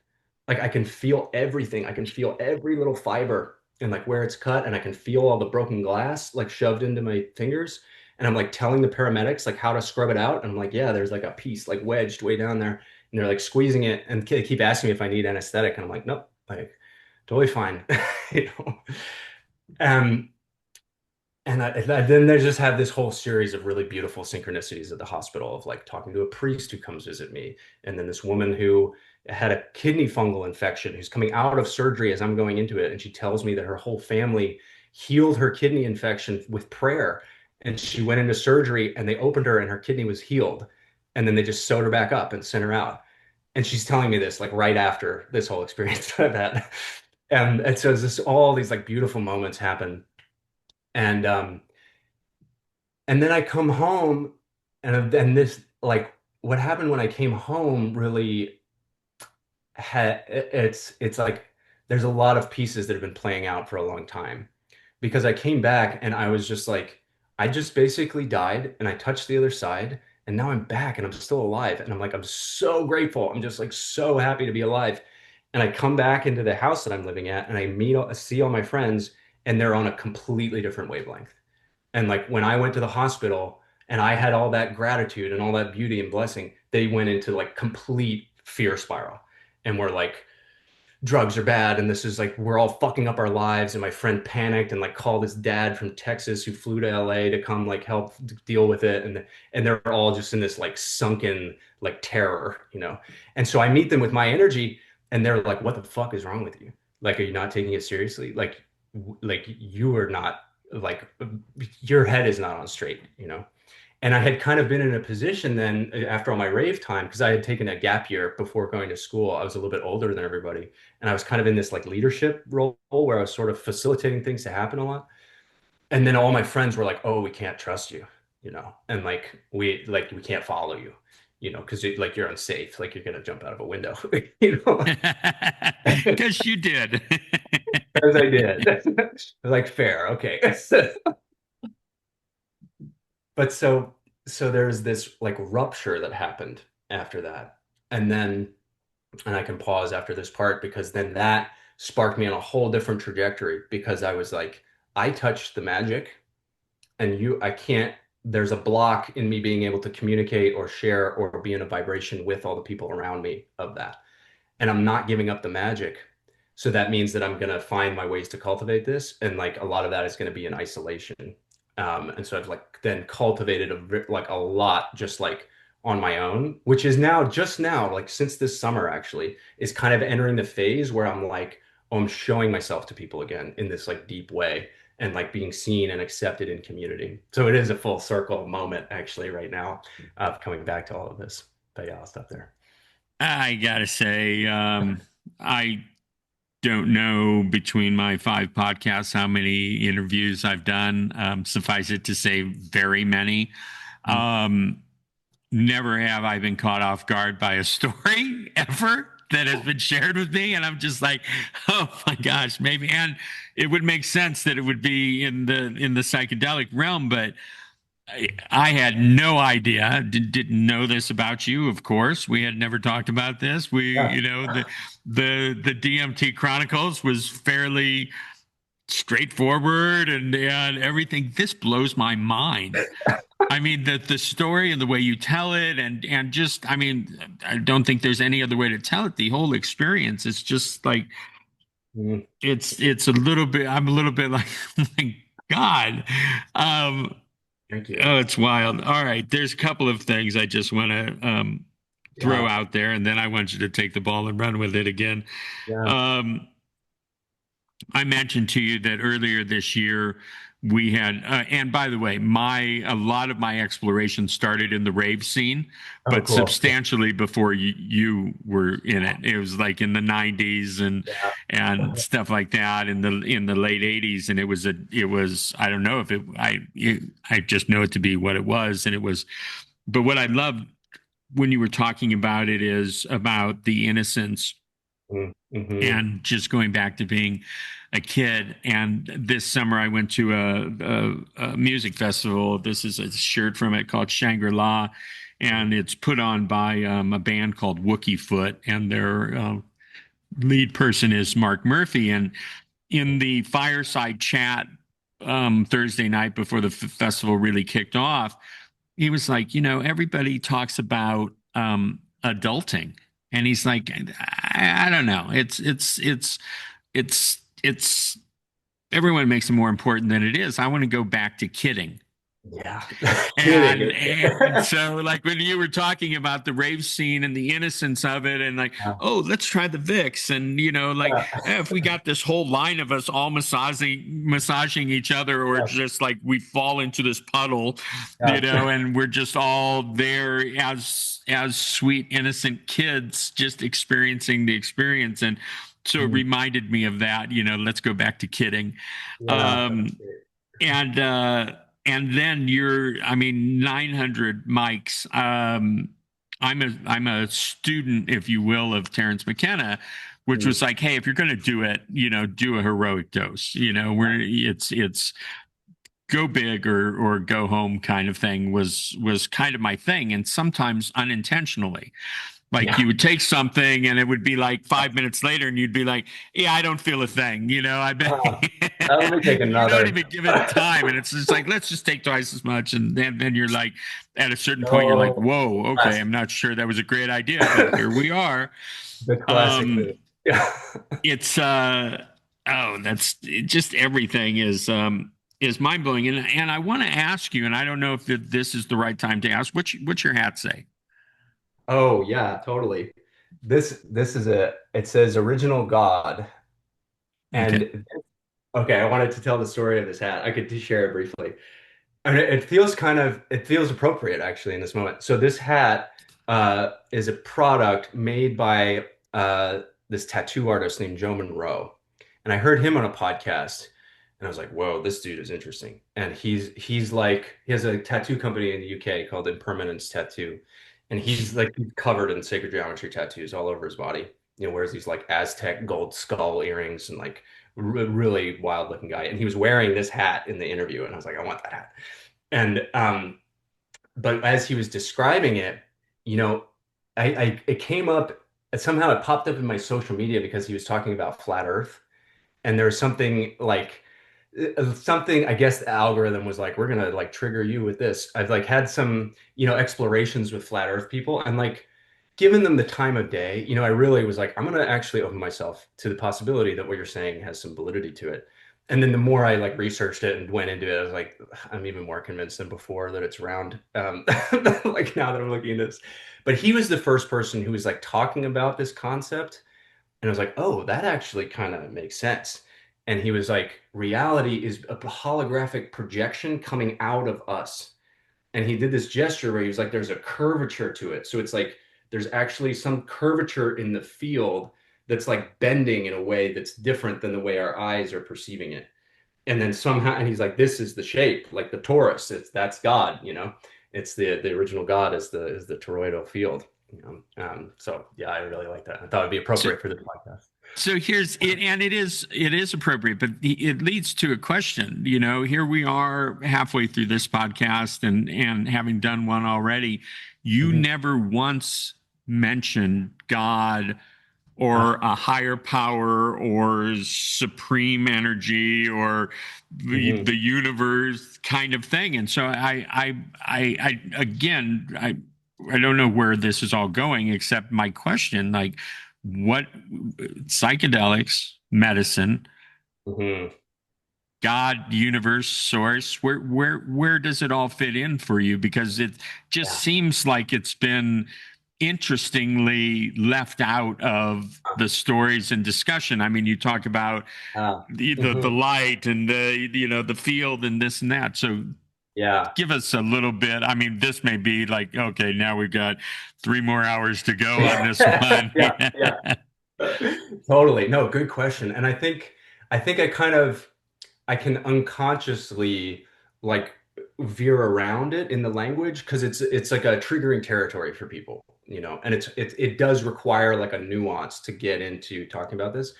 Like I can feel everything. I can feel every little fiber and like where it's cut, and I can feel all the broken glass like shoved into my fingers. And I'm like telling the paramedics like how to scrub it out. And I'm like, yeah, there's like a piece like wedged way down there. And they're like squeezing it, and they keep asking me if I need anesthetic. And I'm like, nope, like totally fine. You know? Um, then they just have this whole series of really beautiful synchronicities at the hospital of like talking to a priest who comes visit me, and then this woman who had a kidney fungal infection who's coming out of surgery as I'm going into it, and she tells me that her whole family healed her kidney infection with prayer, and she went into surgery and they opened her and her kidney was healed, and then they just sewed her back up and sent her out. And she's telling me this like right after this whole experience that I've had, and so this all these like beautiful moments happen, and and then I come home, and then this like what happened when I came home really had it's like there's a lot of pieces that have been playing out for a long time because I came back and I was just like I just basically died and I touched the other side and now I'm back and I'm still alive and I'm like I'm so grateful. I'm just like so happy to be alive. And I come back into the house that I'm living at and I see all my friends and they're on a completely different wavelength. And like when I went to the hospital and I had all that gratitude and all that beauty and blessing, they went into like complete fear spiral and were like, drugs are bad. And this is like, we're all fucking up our lives. And my friend panicked and like called his dad from Texas who flew to LA to come like help deal with it. And they're all just in this like sunken like terror, you know? And so I meet them with my energy and they're like, what the fuck is wrong with you? Like, are you not taking it seriously? Like you are not like your head is not on straight, you know? And I had kind of been in a position then after all my rave time, because I had taken a gap year before going to school. I was a little bit older than everybody. And I was kind of in this like leadership role where I was sort of facilitating things to happen a lot. And then all my friends were like, oh, we can't trust you, you know, and we can't follow you, you know, because like you're unsafe, like you're gonna jump out of a window, you know. Because you did. As I did. Like fair, okay. But so there's this like rupture that happened after that. And then and I can pause after this part because then that sparked me on a whole different trajectory because I was like, I touched the magic and I can't, there's a block in me being able to communicate or share or be in a vibration with all the people around me of that. And I'm not giving up the magic. So that means that I'm going to find my ways to cultivate this. And like a lot of that is going to be in isolation. And so I've like then cultivated like a lot just like on my own, which is now just now, like since this summer actually, is kind of entering the phase where I'm like, oh, I'm showing myself to people again in this like deep way and like being seen and accepted in community. So it is a full circle moment actually right now of coming back to all of this. But yeah, I'll stop there. I gotta say, I don't know between my 5 podcasts how many interviews I've done. Suffice it to say, very many. Um, Never have I been caught off guard by a story ever that has been shared with me. And I'm just like, oh my gosh, maybe. And it would make sense that it would be in the psychedelic realm, but I had no idea. Didn't know this about you. Of course, we had never talked about this. Yeah. The DMT Chronicles was fairly straightforward and everything. This blows my mind. I mean, the story and the way you tell it, and just, I mean, I don't think there's any other way to tell it. The whole experience, it's just like Mm, it's a little bit. I'm a little bit like, oh my God. Um, thank Oh, you. it's wild. All right. There's a couple of things I just want to throw Yeah. out there, and then I want you to take the ball and run with it again. Yeah. Um, I mentioned to you that earlier this year we had, and by the way, a lot of my exploration started in the rave scene, Oh, but cool. substantially before you were in it. It was like in the '90s Yeah. and stuff like that in the late '80s, and it was I don't know if I just know it to be what it was, and it was. But what I loved when you were talking about it is about the innocence Mm-hmm. and just going back to being a kid. And this summer, I went to a music festival. This is a shirt from it called Shangri La, and it's put on by a band called Wookie Foot, and their lead person is Mark Murphy. And in the fireside chat Thursday night before the festival really kicked off, he was like, everybody talks about adulting, and he's like, I don't know, it's everyone makes it more important than it is. I want to go back to kidding. Yeah. And Kidding. and so like when you were talking about the rave scene and the innocence of it, and like, Yeah. oh, let's try the Vicks, and like if we got this whole line of us all massaging each other, or Yeah. just like we fall into this puddle, Yeah. and we're just all there as sweet innocent kids just experiencing the experience. And so it reminded me of that, let's go back to kidding. Yeah. That's um great. and then I mean, 900 mics. I'm a student, if you will, of Terrence McKenna, which Mm. was like, hey, if you're going to do it, do a heroic dose. Where it's go big or go home kind of thing was kind of my thing, and sometimes unintentionally. Like Yeah. you would take something and it would be like 5 minutes later and you'd be like, yeah, I don't feel a thing. I bet Uh, Let me take you don't another. even give it time. And it's just like, let's just take twice as much. And then you're like, at a certain point, you're like, Oh, whoa, okay, classic. I'm not sure that was a great idea, but here we are. The classic Um, move. Yeah. it's oh, that's just everything is mind blowing. And I want to ask you, and I don't know if this is the right time to ask, what's your hat say? Oh, yeah, totally. This is it says original God. Okay. And okay, I wanted to tell the story of this hat. I could just share it briefly. And it feels it feels appropriate actually in this moment. So this hat is a product made by this tattoo artist named Joe Monroe. And I heard him on a podcast and I was like, whoa, this dude is interesting. And he's like he has a tattoo company in the UK called Impermanence Tattoo. And he's covered in sacred geometry tattoos all over his body. Wears these like Aztec gold skull earrings and like really wild looking guy. And he was wearing this hat in the interview, and I was like, I want that hat. And but as he was describing it, you know, I it came up somehow it popped up in my social media because he was talking about flat Earth, and there was something like something I guess the algorithm was like, we're gonna like trigger you with this. I've like had some explorations with flat Earth people, and like given them the time of day, I really was like, I'm gonna actually open myself to the possibility that what you're saying has some validity to it. And then the more I like researched it and went into it, I was like, I'm even more convinced than before that it's round. Like now that I'm looking at this, but he was the first person who was like talking about this concept, and I was like, oh, that actually kind of makes sense. And he was like, reality is a holographic projection coming out of us. And he did this gesture where he was like, there's a curvature to it. So it's like there's actually some curvature in the field that's like bending in a way that's different than the way our eyes are perceiving it. And then somehow, and he's like, this is the shape, like the torus. That's God. It's the original God is the toroidal field. So yeah, I really like that. I thought it'd be So, appropriate for this podcast. so here's it, and it is appropriate, but it leads to a question. Here we are halfway through this podcast, and having done one already, you Mhm. never once mentioned God or Ah, a higher power or supreme energy or mhm. the universe kind of thing. And so I again, I don't know where this is all going, except my question, like, what psychedelics, medicine, Mhm. God, universe, source, where does it all fit in for you? Because it just Yeah. seems like it's been interestingly left out of the stories and discussion. I mean, you talk about the Mhm. light and the the field and this and that. So Yeah. give us a little bit. I mean, this may be like, okay, now we've got 3 more hours to go on this one. Yeah, yeah. Totally. No, good question. And I think I can unconsciously like veer around it in the language because it's like a triggering territory for people, and it does require like a nuance to get into talking about this.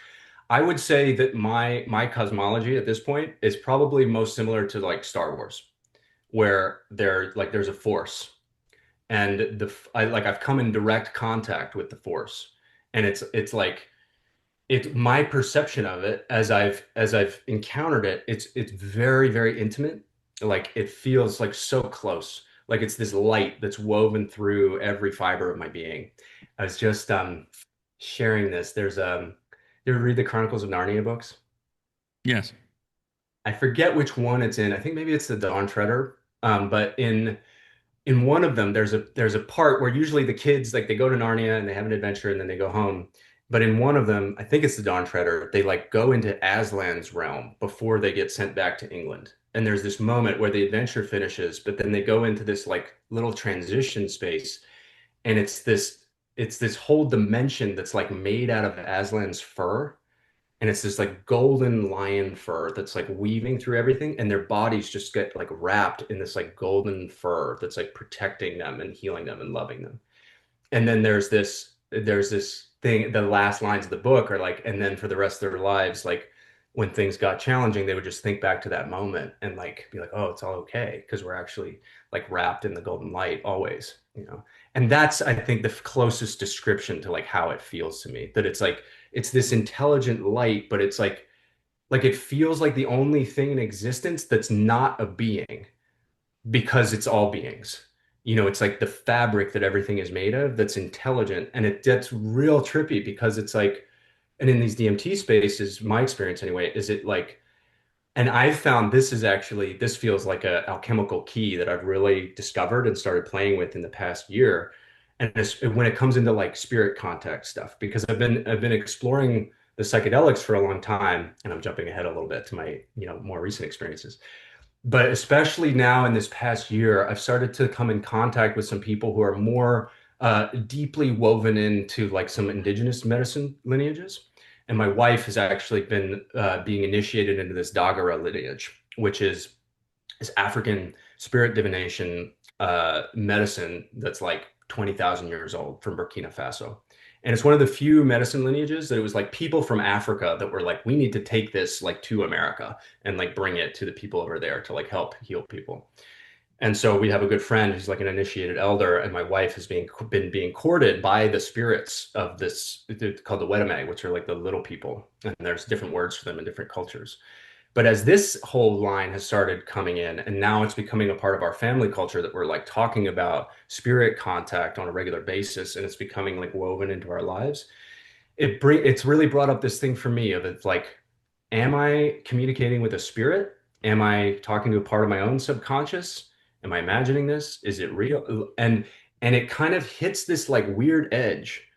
I would say that my cosmology at this point is probably most similar to like Star Wars, where there's a force, and I've come in direct contact with the force, and it's like it's my perception of it as I've encountered it. It's very, very intimate. Like it feels like so close. Like it's this light that's woven through every fiber of my being. I was just sharing this. You ever read the Chronicles of Narnia books? Yes. I forget which one it's in. I think maybe it's the Dawn Treader. But in one of them there's a part where usually the kids like they go to Narnia and they have an adventure and then they go home. But in one of them, I think it's the Dawn Treader, they like go into Aslan's realm before they get sent back to England. And there's this moment where the adventure finishes, but then they go into this like little transition space, and it's this whole dimension that's like made out of Aslan's fur, and it's this like golden lion fur that's like weaving through everything, and their bodies just get like wrapped in this like golden fur that's like protecting them and healing them and loving them. And then there's this thing, the last lines of the book are like, and then for the rest of their lives, like when things got challenging, they would just think back to that moment and like be like, oh, it's all okay because we're actually like wrapped in the golden light always. And that's, I think, the closest description to like how it feels to me, that it's like it's this intelligent light, but it's like it feels like the only thing in existence that's not a being, because it's all beings. It's like the fabric that everything is made of that's intelligent. And that's real trippy because it's like, and in these DMT spaces, my experience anyway, is it like, and I've found this feels like a alchemical key that I've really discovered and started playing with in the past year. And when it comes into like spirit contact stuff, because I've been exploring the psychedelics for a long time, and I'm jumping ahead a little bit to my, more recent experiences. But especially now in this past year, I've started to come in contact with some people who are more deeply woven into like some indigenous medicine lineages. And my wife has actually been being initiated into this Dagara lineage, which is this African spirit divination medicine that's like 20,000 years old from Burkina Faso. And it's one of the few medicine lineages that it was like people from Africa that were like, we need to take this like to America and like bring it to the people over there to like help heal people. And so we have a good friend who's like an initiated elder, and my wife has been being courted by the spirits of this, it's called the Wedeme, which are like the little people. And there's different words for them in different cultures. But as this whole line has started coming in, and now it's becoming a part of our family culture that we're like talking about spirit contact on a regular basis, and it's becoming like woven into our lives. It's really brought up this thing for me of it's like, am I communicating with a spirit? Am I talking to a part of my own subconscious? Am I imagining this? Is it real? And it kind of hits this like weird edge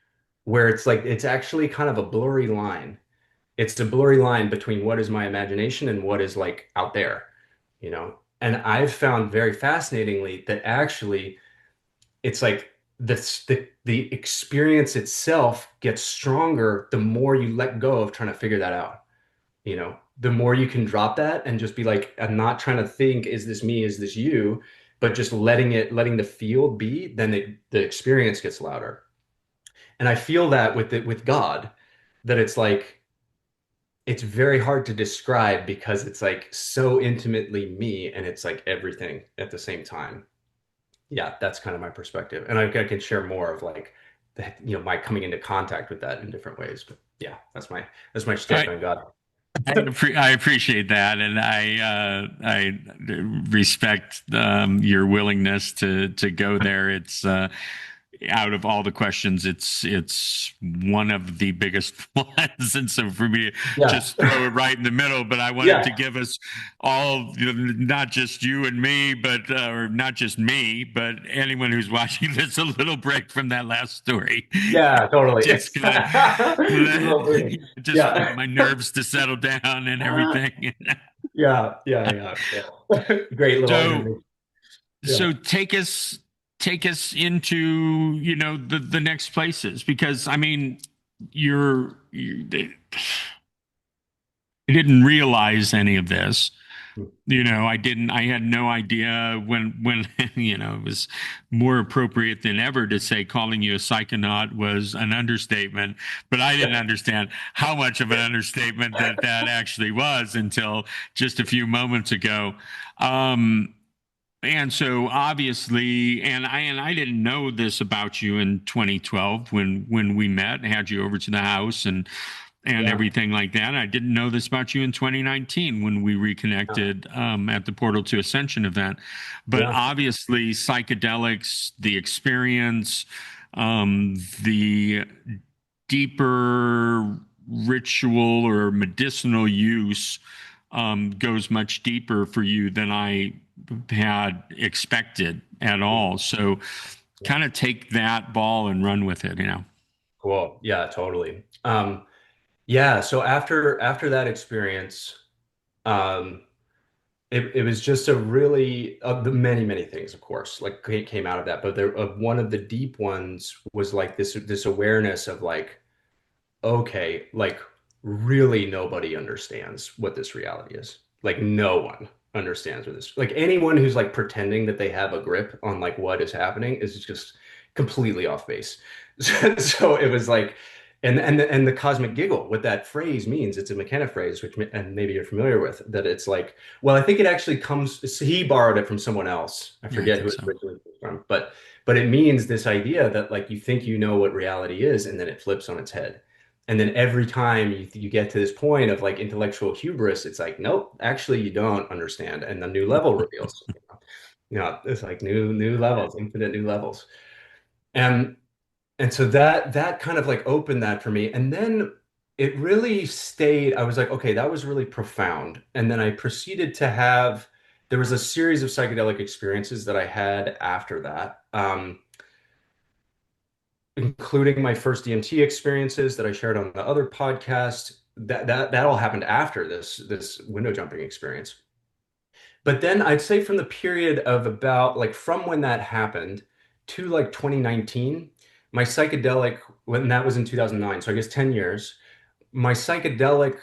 where it's like it's actually kind of a blurry line. It's the blurry line between what is my imagination and what is like out there. And I've found very fascinatingly that actually it's like the experience itself gets stronger the more you let go of trying to figure that out. The more you can drop that and just be like, I'm not trying to think, is this me, is this you, but just letting the field be, then the experience gets louder. And I feel that with God, that it's like it's very hard to describe because it's like so intimately me, and it's like everything at the same time. Yeah, that's kind of my perspective. And I can share more of like my coming into contact with that in different ways. But yeah, that's my shtick I on God. I appreciate that, and I respect your willingness to go there. out of all the questions, it's one of the biggest ones. And so for me to Yeah. just throw it right in the middle, but I wanted to Yeah. give us all, not just you and me, but or not just me, but anyone who's watching this, a little break from that last story. Yeah, totally. Just kind of Lovely. just want Yeah. my nerves to settle down and everything. Yeah, yeah, yeah. Cool. Great little So interview. Yeah. so take us into the next places, because I mean you I didn't realize any of this. I had no idea when it was more appropriate than ever to say calling you a psychonaut was an understatement, but I didn't understand how much of an understatement that actually was until just a few moments ago. Um, and so obviously, and I didn't know this about you in 2012 when we met and had you over to the house and Yeah. everything like that. I didn't know this about you in 2019 when we Yeah. reconnected at the Portal to Ascension event. But Yeah. obviously, psychedelics, the experience, the deeper ritual or medicinal use goes much deeper for you than I had expected at all. So Yeah. kind of take that ball and run with it. Cool. Yeah, totally. Yeah, so after that experience, um, it was just a really of the many, many things, of course, like came out of that. But one of the deep ones was like this awareness of like, okay, like really nobody understands what this reality is. Like no one understands what this, like anyone who's like pretending that they have a grip on like what is happening is just completely off base. So it was like, and the cosmic giggle, what that phrase means, it's a McKenna phrase, which and maybe you're familiar with, that it's like, well, I think it actually comes, he borrowed it from someone else. I Yeah, I forget who think it so. originally came from, but it means this idea that like you think you know what reality is, and then it flips on its head. And then every time you get to this point of like intellectual hubris, it's like, nope, actually you don't understand. And the new level reveals. It's like new levels, infinite new levels. And and so that kind of like opened that for me. And then it really stayed. I was like, okay, that was really profound. And then I proceeded to have, there was a series of psychedelic experiences that I had after that. Including my first DMT experiences that I shared on the other podcast. That all happened after this window jumping experience. But then I'd say from the period of about like from when that happened to like 2019, my psychedelic, when that was in 2009, so I guess 10 years, my psychedelic,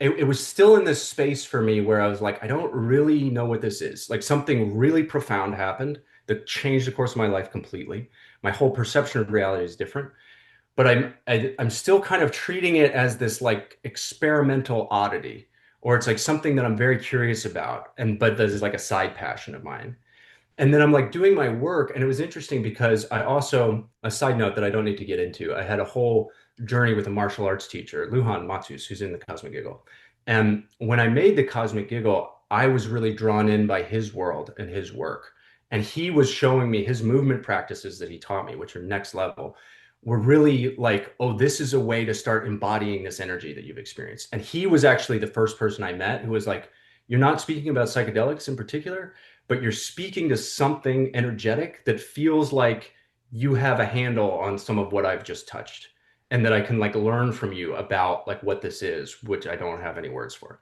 it was still in this space for me where I was like, I don't really know what this is. Like something really profound happened that changed the course of my life completely. My whole perception of reality is different, but I'm still kind of treating it as this like experimental oddity, or it's like something that I'm very curious about, and but this is like a side passion of mine. And then I'm like doing my work, and it was interesting because I also, a side note that I don't need to get into, I had a whole journey with a martial arts teacher, Luhan Matsus, who's in the Cosmic Giggle. And when I made the Cosmic Giggle, I was really drawn in by his world and his work. And he was showing me his movement practices that he taught me, which are next level, were really like, oh, this is a way to start embodying this energy that you've experienced. And he was actually the first person I met who was like, you're not speaking about psychedelics in particular, but you're speaking to something energetic that feels like you have a handle on some of what I've just touched, and that I can like learn from you about like what this is, which I don't have any words for.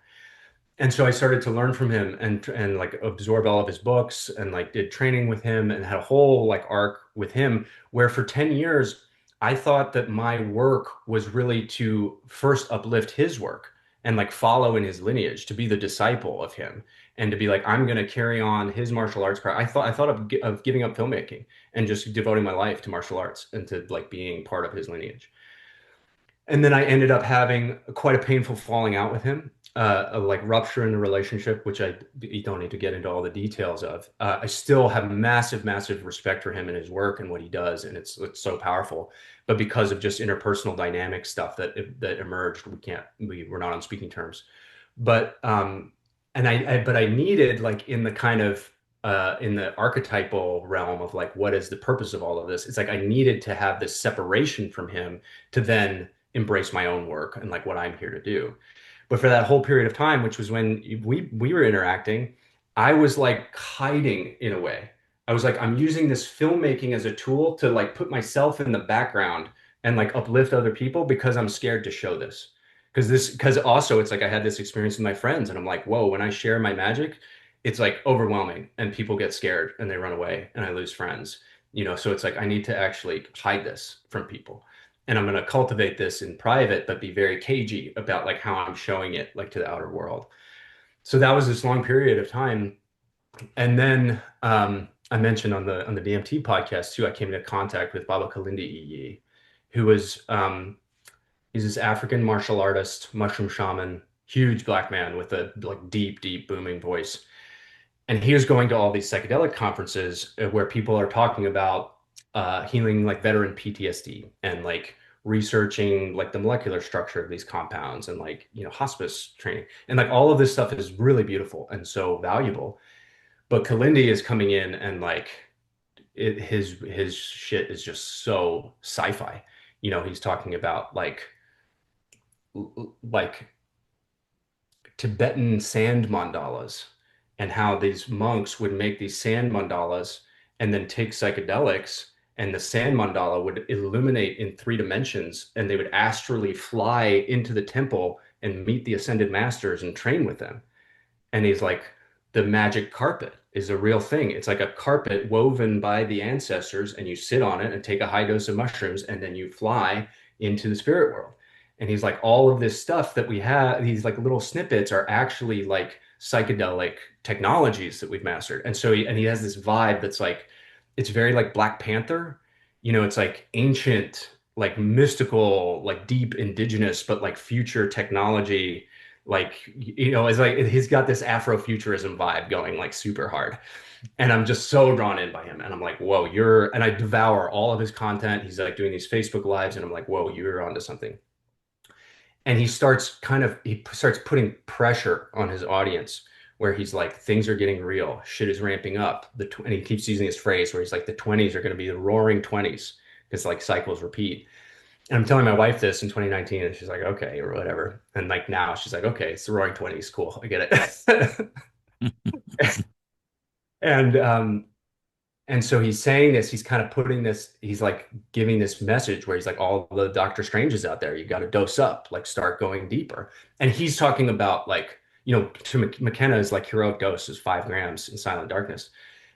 And so I started to learn from him and like absorb all of his books and like did training with him and had a whole like arc with him where for 10 years I thought that my work was really to first uplift his work and like follow in his lineage, to be the disciple of him and to be like, I'm going to carry on his martial arts practice. I thought of giving up filmmaking and just devoting my life to martial arts and to like being part of his lineage. And then I ended up having quite a painful falling out with him, a like rupture in the relationship, which I you don't need to get into all the details of. I still have massive, massive respect for him and his work and what he does, and it's so powerful. But because of just interpersonal dynamic stuff that emerged, we're not on speaking terms. But and but I needed like in the kind of in the archetypal realm of like what is the purpose of all of this. It's like I needed to have this separation from him to then embrace my own work and like what I'm here to do. But for that whole period of time, which was when we were interacting, I was like hiding in a way. I was like, I'm using this filmmaking as a tool to like put myself in the background and like uplift other people because I'm scared to show this. Because also it's like I had this experience with my friends and I'm like, whoa, when I share my magic, it's like overwhelming and people get scared and they run away and I lose friends. So it's like I need to actually hide this from people. And I'm going to cultivate this in private, but be very cagey about like how I'm showing it like to the outer world. So that was this long period of time. And then I mentioned on the DMT podcast too, I came into contact with Baba Kilindi Iyi, who was he's this African martial artist, mushroom shaman, huge black man with a like deep, deep booming voice. And he was going to all these psychedelic conferences where people are talking about healing like veteran PTSD and like researching like the molecular structure of these compounds and like hospice training and like all of this stuff is really beautiful and so valuable. But Kalindi is coming in and like his shit is just so sci-fi. He's talking about like Tibetan sand mandalas and how these monks would make these sand mandalas and then take psychedelics and the sand mandala would illuminate in 3 dimensions and they would astrally fly into the temple and meet the ascended masters and train with them. And he's like, the magic carpet is a real thing. It's like a carpet woven by the ancestors, and you sit on it and take a high dose of mushrooms, and then you fly into the spirit world. And he's like, all of this stuff that we have, these like little snippets are actually like psychedelic technologies that we've mastered. And so he has this vibe that's like, it's very like Black Panther. It's like ancient, like mystical, like deep indigenous, but like future technology like it's like he's got this Afrofuturism vibe going like super hard. And I'm just so drawn in by him. And I'm like, whoa, and I devour all of his content. He's like doing these Facebook lives, and I'm like, whoa, you're onto something. And he starts putting pressure on his audience where he's like, things are getting real, shit is ramping up. And he keeps using this phrase where he's like, the 20s are going to be the roaring 20s because like cycles repeat. And I'm telling my wife this in 2019, and she's like, okay, or whatever. And like now she's like, okay, it's the roaring 20s. Cool. I get it. And so he's saying this, he's kind of putting this, he's like giving this message where he's like, all the Doctor Stranges out there, you got to dose up, like start going deeper. And he's talking about like, to McKenna is like heroic dose is 5 grams in silent darkness.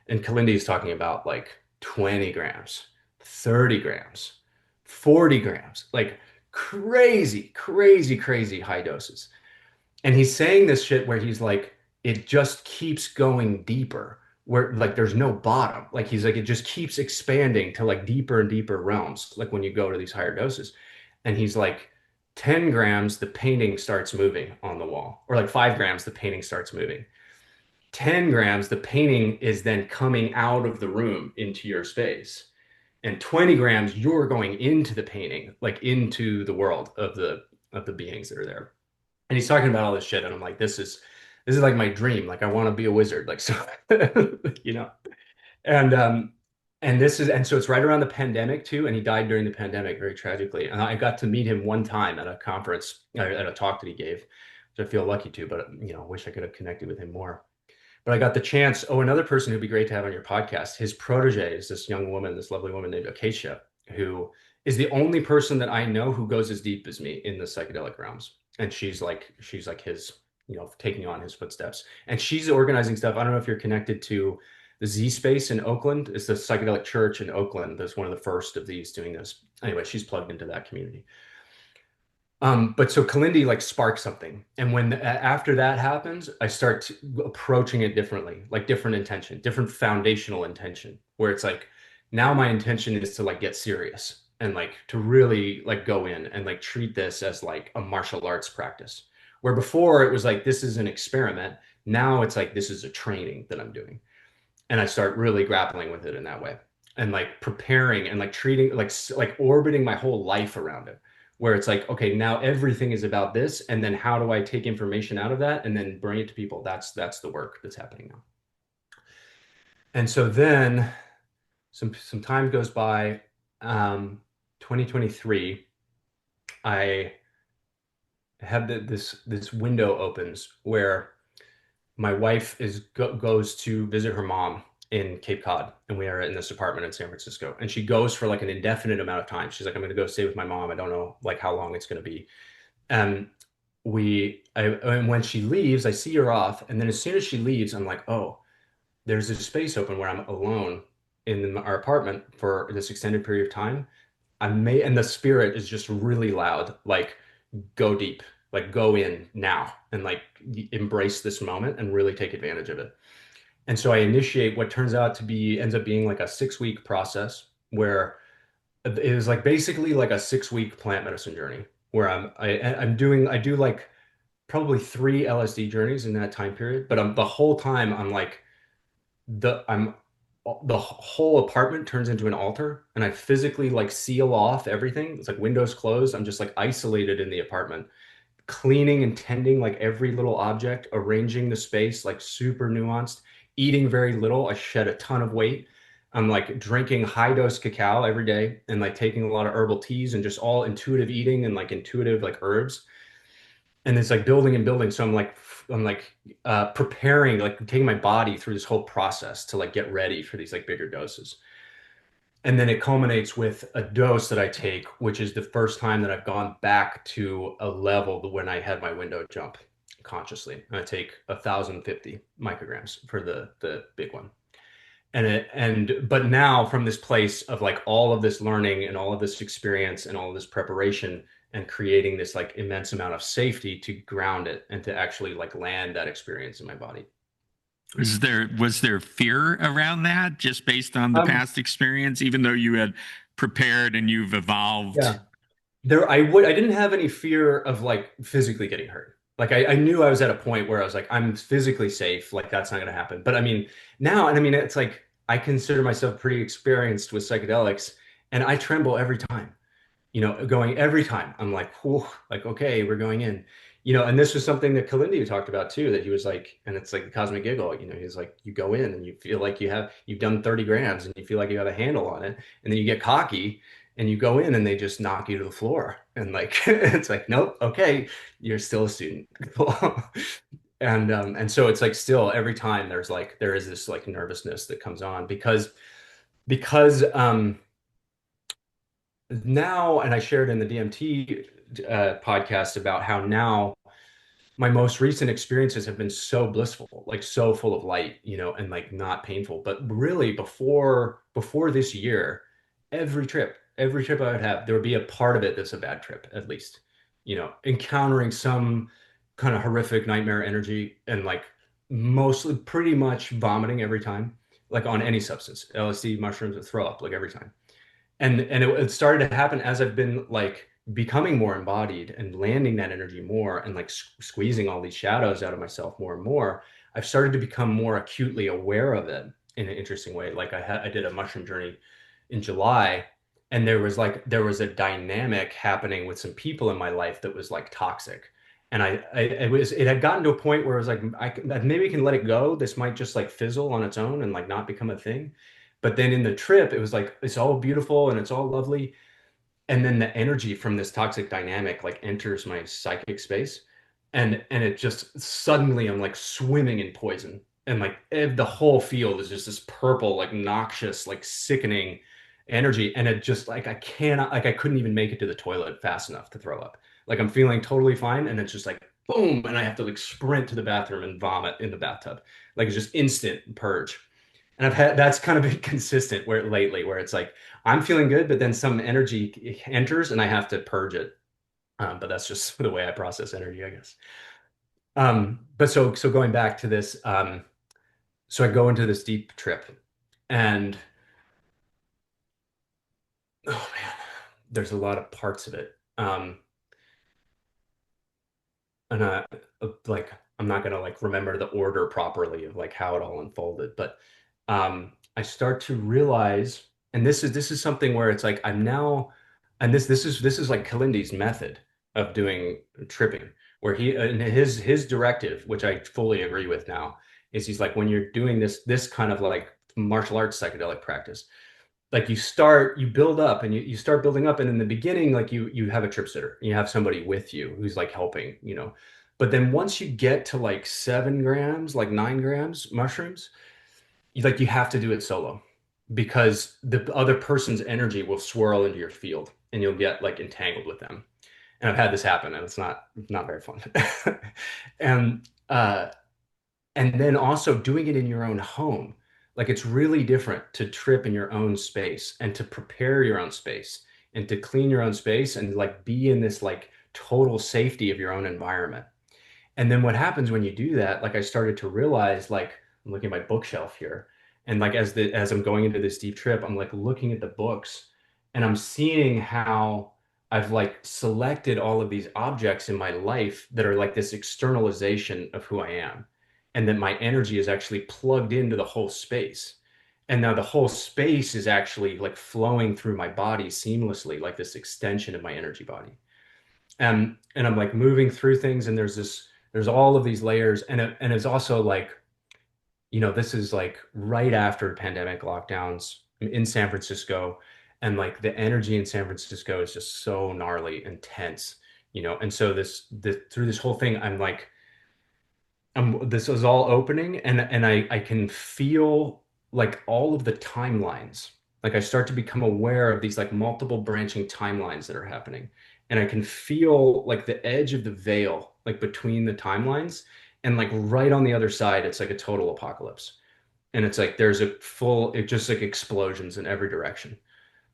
And Kalindi is talking about like 20 grams, 30 grams, 40 grams, like crazy, crazy, crazy high doses. And he's saying this shit where he's like, it just keeps going deeper, where like there's no bottom. Like he's like, it just keeps expanding to like deeper and deeper realms, like when you go to these higher doses. And he's like, 10 grams, the painting starts moving on the wall, or like 5 grams, the painting starts moving. 10 grams, the painting is then coming out of the room into your space. And 20 grams, you're going into the painting, like into the world of the beings that are there. And he's talking about all this shit, and I'm like, this is like my dream. Like I want to be a wizard. Like so, you know. And so it's right around the pandemic too, and he died during the pandemic very tragically. And I got to meet him one time at a conference, at a talk that he gave, which I feel lucky to, but wish I could have connected with him more. But I got the chance. Oh, another person who'd be great to have on your podcast. His protege is this young woman, this lovely woman named Acacia, who is the only person that I know who goes as deep as me in the psychedelic realms. And she's like his, taking on his footsteps. And she's organizing stuff. I don't know if you're connected to the Z Space in Oakland. It's the psychedelic church in Oakland. That's one of the first of these doing this. Anyway, she's plugged into that community. But so Kalindi like sparks something. And when after that happens, I start approaching it differently, like different intention, different foundational intention, where it's like now my intention is to like get serious and like to really like go in and like treat this as like a martial arts practice. Where before it was like this is an experiment. Now it's like this is a training that I'm doing. And I start really grappling with it in that way and like preparing and like treating like orbiting my whole life around it, where it's like, okay, now everything is about this, and then how do I take information out of that and then bring it to people? That's the work that's happening now. And so then some time goes by. 2023, I have this window opens where my wife goes to visit her mom in Cape Cod, and we are in this apartment in San Francisco. And she goes for like an indefinite amount of time. She's like, I'm going to go stay with my mom. I don't know like how long it's going to be. And and when she leaves, I see her off, and then as soon as she leaves, I'm like, oh, there's this space open where I'm alone in our apartment for this extended period of time. And the spirit is just really loud, like go deep, like go in now and like embrace this moment and really take advantage of it. And so I initiate what ends up being like a 6 week process where it is like basically like a 6 week plant medicine journey where I do like probably three LSD journeys in that time period, but the whole time I'm like I'm the whole apartment turns into an altar and I physically like seal off everything. It's like windows closed. I'm just like isolated in the apartment, cleaning and tending like every little object, arranging the space like super nuanced, eating very little. I shed a ton of weight. I'm like drinking high dose cacao every day and like taking a lot of herbal teas and just all intuitive eating and like intuitive like herbs. And it's like building and building. So I'm like preparing, like taking my body through this whole process to like get ready for these like bigger doses. And then it culminates with a dose that I take, which is the first time that I've gone back to a level when I had my window jump consciously. And I take 1,050 micrograms for the big one. But now from this place of like all of this learning and all of this experience and all of this preparation and creating this like immense amount of safety to ground it and to actually like land that experience in my body. Was there fear around that just based on the Um, past experience, even though you had prepared and you've evolved? yeah. I didn't have any fear of like physically getting hurt. Like I knew I was at a point where I was like, I'm physically safe, like that's not gonna happen. But I mean, now, and I mean it's like I consider myself pretty experienced with psychedelics, and I tremble every time, going every time. I'm like, whew, like, okay, we're going in. And this was something that Kalindi talked about too, that he was like, and it's like the cosmic giggle, he's like, you go in and you feel like you've done 30 grams and you feel like you have a handle on it. And then you get cocky and you go in and they just knock you to the floor. And like, it's like, nope, okay, you're still a student. And so it's like still every time there is this like nervousness that comes on because now, and I shared in the DMT podcast about how now my most recent experiences have been so blissful, like so full of light, and like not painful. But really, before this year, every trip I would have, there would be a part of it that's a bad trip, at least, encountering some kind of horrific nightmare energy and like mostly pretty much vomiting every time, like on any substance, LSD, mushrooms, or throw up, like every time. And it started to happen as I've been like becoming more embodied and landing that energy more and like squeezing all these shadows out of myself more and more. I've started to become more acutely aware of it in an interesting way. Like I did a mushroom journey in July, and there was a dynamic happening with some people in my life that was like toxic. And it had gotten to a point where I was like, maybe I can let it go. This might just like fizzle on its own and like not become a thing. But then in the trip, it was like it's all beautiful and it's all lovely. And then the energy from this toxic dynamic like enters my psychic space. And it just suddenly I'm like swimming in poison. And like the whole field is just this purple, like noxious, like sickening energy. And it just like I couldn't even make it to the toilet fast enough to throw up. Like I'm feeling totally fine, and it's just like boom, and I have to like sprint to the bathroom and vomit in the bathtub. Like it's just instant purge. And I've had that's kind of been consistent where it's like I'm feeling good, but then some energy enters and I have to purge it. But that's just the way I process energy, I guess. But so going back to this, so I go into this deep trip, and oh man, there's a lot of parts of it. And like I'm not gonna like remember the order properly of like how it all unfolded, but I start to realize, and this is something where it's like I'm now, and this is like Kalindi's method of doing tripping, where he and his directive, which I fully agree with now, is he's like when you're doing this kind of like martial arts psychedelic practice. Like you build up and you start building up. And in the beginning, like you have a trip sitter, and you have somebody with you who's like helping, you know. But then once you get to like 7 grams, like 9 grams mushrooms, you have to do it solo because the other person's energy will swirl into your field and you'll get like entangled with them. And I've had this happen and it's not very fun. And and then also doing it in your own home. Like it's really different to trip in your own space and to prepare your own space and to clean your own space and like be in this like total safety of your own environment. And then what happens when you do that, like I started to realize, like I'm looking at my bookshelf here, and like as I'm going into this deep trip, I'm like looking at the books and I'm seeing how I've like selected all of these objects in my life that are like this externalization of who I am. And that my energy is actually plugged into the whole space. And now the whole space is actually like flowing through my body seamlessly, like this extension of my energy body. And I'm like moving through things and there's all of these layers and it's also like, you know, this is like right after pandemic lockdowns in San Francisco, and like the energy in San Francisco is just so gnarly intense, you know. And so this through this whole thing I'm like this is all opening and I can feel like all of the timelines. Like I start to become aware of these like multiple branching timelines that are happening. And I can feel like the edge of the veil, like between the timelines. And like right on the other side, it's like a total apocalypse. And it's like there's it just like explosions in every direction,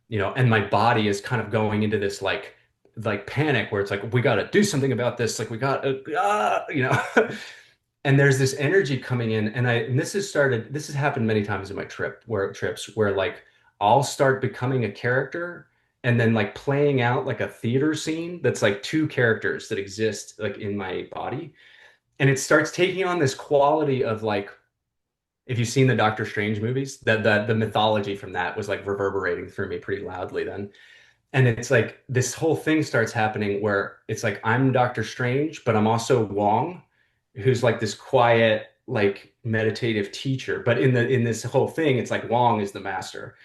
you know, and my body is kind of going into this like panic where it's like we got to do something about this, like we got you know. And there's this energy coming in and this has happened many times in my trips where like I'll start becoming a character and then like playing out like a theater scene that's like two characters that exist like in my body, and it starts taking on this quality of like, if you've seen the Doctor Strange movies, that the mythology from that was like reverberating through me pretty loudly then. And it's like this whole thing starts happening where it's like I'm Doctor Strange, but I'm also Wong, who's like this quiet, like meditative teacher. But in this whole thing, it's like Wong is the master.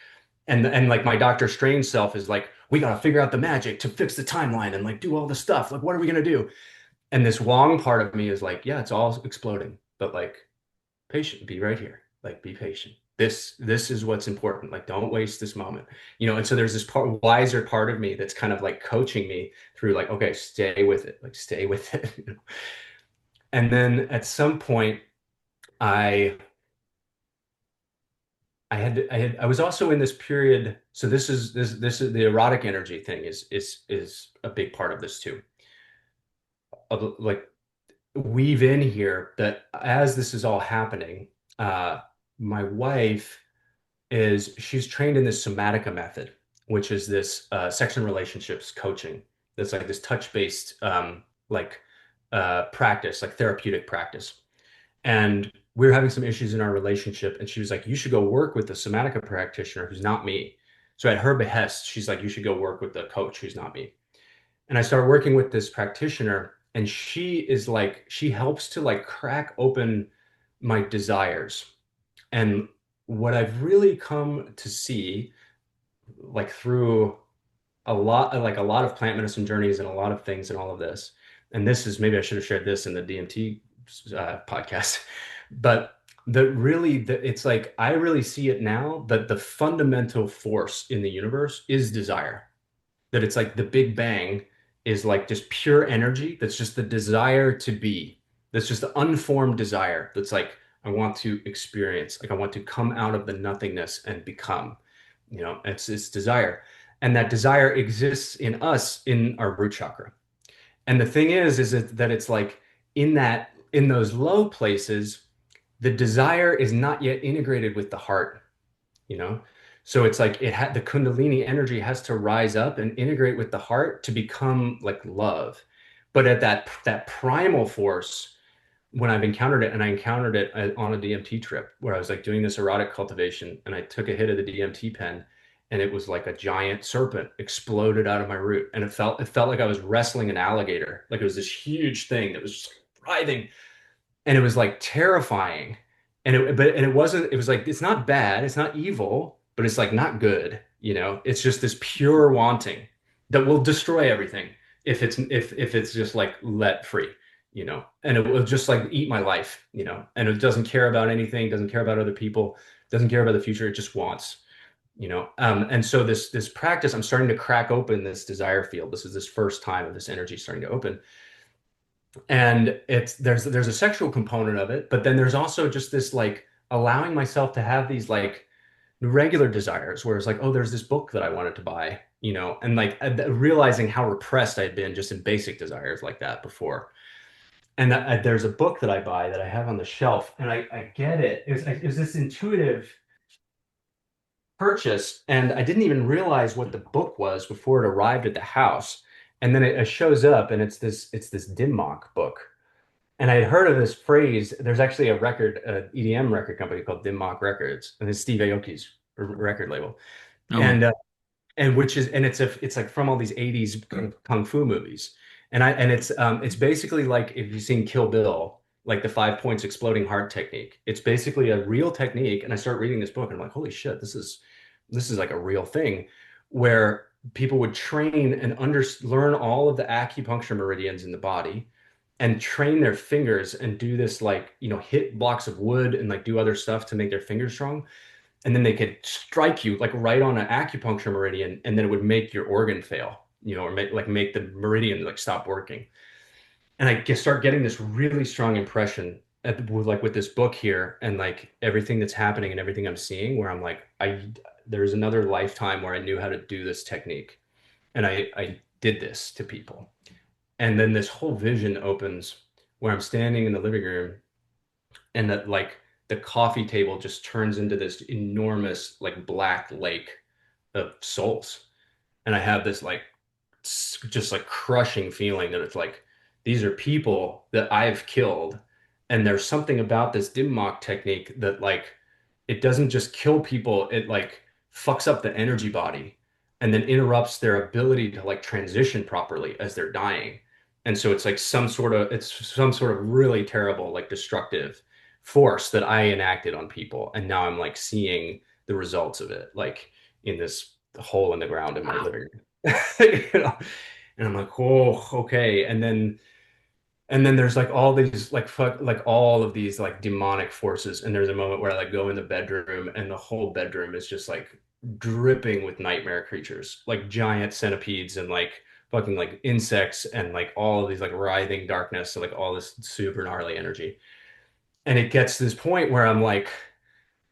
And like my Doctor Strange self is like, we gotta figure out the magic to fix the timeline and like do all the stuff. Like, what are we gonna do? And this Wong part of me is like, yeah, it's all exploding, but like patient, be right here. Like, be patient. This is what's important. Like, don't waste this moment, you know. And so there's this wiser part of me that's kind of like coaching me through, like, okay, stay with it, like, stay with it. You know? And then at some point, I I was also in this period. So this is the erotic energy thing is a big part of this too. Of like weave in here that as this is all happening, my wife she's trained in this somatica method, which is this sex and relationships coaching. That's like this touch-based like practice, like therapeutic practice. And we were having some issues in our relationship, and she was like, "You should go work with the somatica practitioner who's not me." So at her behest, she's like, "You should go work with the coach who's not me." And I started working with this practitioner, and she helps to like crack open my desires. And what I've really come to see, like through a lot of plant medicine journeys and a lot of things and all of this, and this is maybe I should have shared this in the DMT podcast, but it's like I really see it now that the fundamental force in the universe is desire. That it's like the Big Bang is like just pure energy. That's just the desire to be. That's just the unformed desire. That's like, I want to experience, like I want to come out of the nothingness and become, you know, it's desire. And that desire exists in us in our root chakra. And the thing is that it's like in those low places, the desire is not yet integrated with the heart, you know. So it's like the kundalini energy has to rise up and integrate with the heart to become like love. But at that primal force, when I've encountered it, and I encountered it on a DMT trip where I was like doing this erotic cultivation, and I took a hit of the DMT pen, and it was like a giant serpent exploded out of my root, and it felt like I was wrestling an alligator, like it was this huge thing that was just writhing, and it was like terrifying. and it wasn't, it was like, it's not bad, it's not evil, but it's like not good, you know? It's just this pure wanting that will destroy everything if it's just like let free, you know? And it will just like eat my life, you know? And it doesn't care about anything, doesn't care about other people, doesn't care about the future, it just wants, you know? And so this practice, I'm starting to crack open this desire field. This is this first time of this energy starting to open. And it's there's a sexual component of it, but then there's also just this like allowing myself to have these like regular desires where it's like, oh, there's this book that I wanted to buy, you know, and like realizing how repressed I'd been just in basic desires like that before. And there's a book that I buy that I have on the shelf, and I get it. It was this intuitive purchase, and I didn't even realize what the book was before it arrived at the house. And then it shows up, and it's this Dim book. And I had heard of this phrase. There's actually a record, EDM record company called Dim Records, and it's Steve Aoki's record label. Oh, And it's like from all these 80s kung fu movies. And it's basically like if you've seen Kill Bill, like the 5 points exploding heart technique. It's basically a real technique. And I start reading this book and I'm like, holy shit, this is like a real thing where people would train and learn all of the acupuncture meridians in the body and train their fingers and do this like, hit blocks of wood and like do other stuff to make their fingers strong. And then they could strike you like right on an acupuncture meridian, and then it would make your organ fail, or make the meridian like stop working. And start getting this really strong impression with this book here and like everything that's happening and everything I'm seeing, where I'm like, there's another lifetime where I knew how to do this technique, and I did this to people. And then this whole vision opens where I'm standing in the living room, and that like the coffee table just turns into this enormous like black lake of souls. And I have this like just like crushing feeling that it's like these are people that I've killed. And there's something about this dim mak technique that like it doesn't just kill people, it like fucks up the energy body and then interrupts their ability to like transition properly as they're dying. And so it's some sort of really terrible, like destructive force that I enacted on people. And now I'm like seeing the results of it, like in this hole in the ground in my living room. you know and I'm like, oh, okay. And then there's like all these like like all of these like demonic forces, and there's a moment where I like go in the bedroom and the whole bedroom is just like dripping with nightmare creatures, like giant centipedes and like fucking like insects and like all of these like writhing darkness, so like all this super gnarly energy. And it gets to this point where I'm like,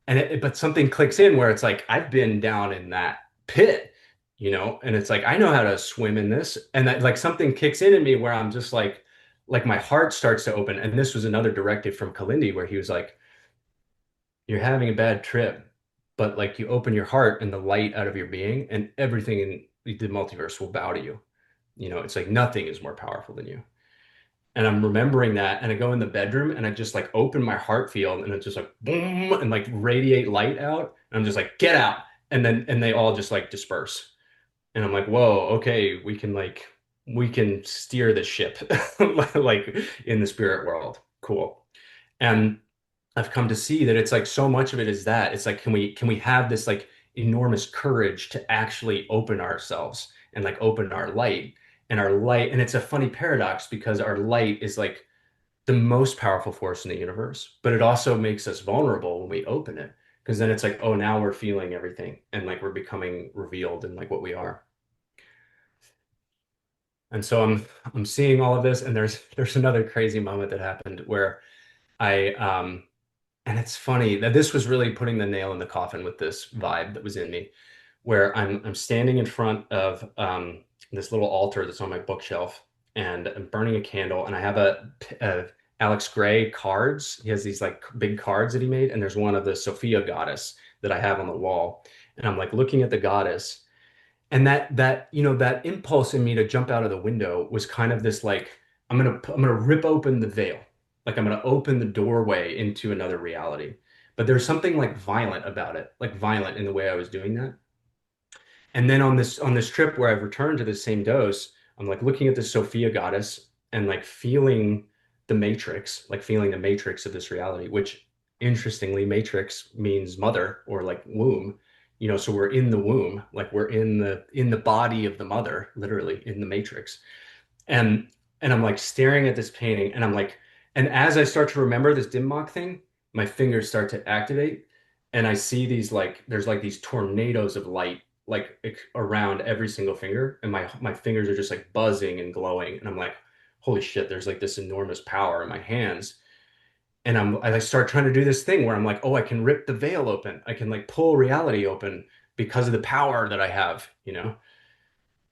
but something clicks in where it's like I've been down in that pit, and it's like I know how to swim in this, and that like something kicks in me where I'm just like my heart starts to open. And this was another directive from Kilindi where he was like, "You're having a bad trip, but like you open your heart and the light out of your being, and everything in the multiverse will bow to you. It's like nothing is more powerful than you." And I'm remembering that, and I go in the bedroom and I just like open my heart field, and it's just like boom and like radiate light out. And I'm just like, get out. And they all just like disperse. And I'm like, whoa, okay, we can steer the ship like in the spirit world. Cool. And I've come to see that it's like so much of it is that it's like, can we have this like enormous courage to actually open ourselves and like open our light, and our light. And it's a funny paradox because our light is like the most powerful force in the universe, but it also makes us vulnerable when we open it. Because then it's like, oh, now we're feeling everything and like we're becoming revealed in like what we are. And so I'm seeing all of this, and there's another crazy moment that happened where I and it's funny that this was really putting the nail in the coffin with this vibe that was in me, where I'm standing in front of this little altar that's on my bookshelf, and I'm burning a candle, and I have a Alex Gray cards. He has these like big cards that he made, and there's one of the Sophia goddess that I have on the wall, and I'm like looking at the goddess, and that impulse in me to jump out of the window was kind of this like I'm gonna rip open the veil, like I'm gonna open the doorway into another reality. But there's something like violent about it, like violent in the way I was doing that. And then on this trip where I've returned to the same dose, I'm like looking at the Sophia goddess and like feeling the matrix of this reality, which interestingly, matrix means mother or like womb, so we're in the womb, like we're in the body of the mother, literally in the matrix. And I'm like staring at this painting, and I'm like, and as I start to remember this dim mak thing, my fingers start to activate, and I see these like there's like these tornadoes of light like around every single finger, and my fingers are just like buzzing and glowing, and I'm like, holy shit, there's like this enormous power in my hands. And I start trying to do this thing where I'm like, oh, I can rip the veil open. I can like pull reality open because of the power that I have.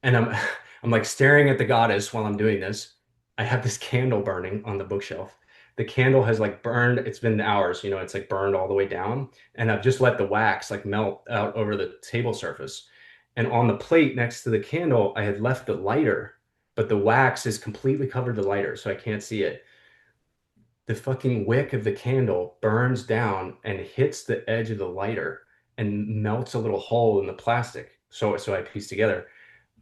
And I'm like staring at the goddess while I'm doing this. I have this candle burning on the bookshelf. The candle has like burned, it's been hours, it's like burned all the way down. And I've just let the wax like melt out over the table surface. And on the plate next to the candle, I had left the lighter, but the wax has completely covered the lighter, so I can't see it. The fucking wick of the candle burns down and hits the edge of the lighter and melts a little hole in the plastic. So I piece together.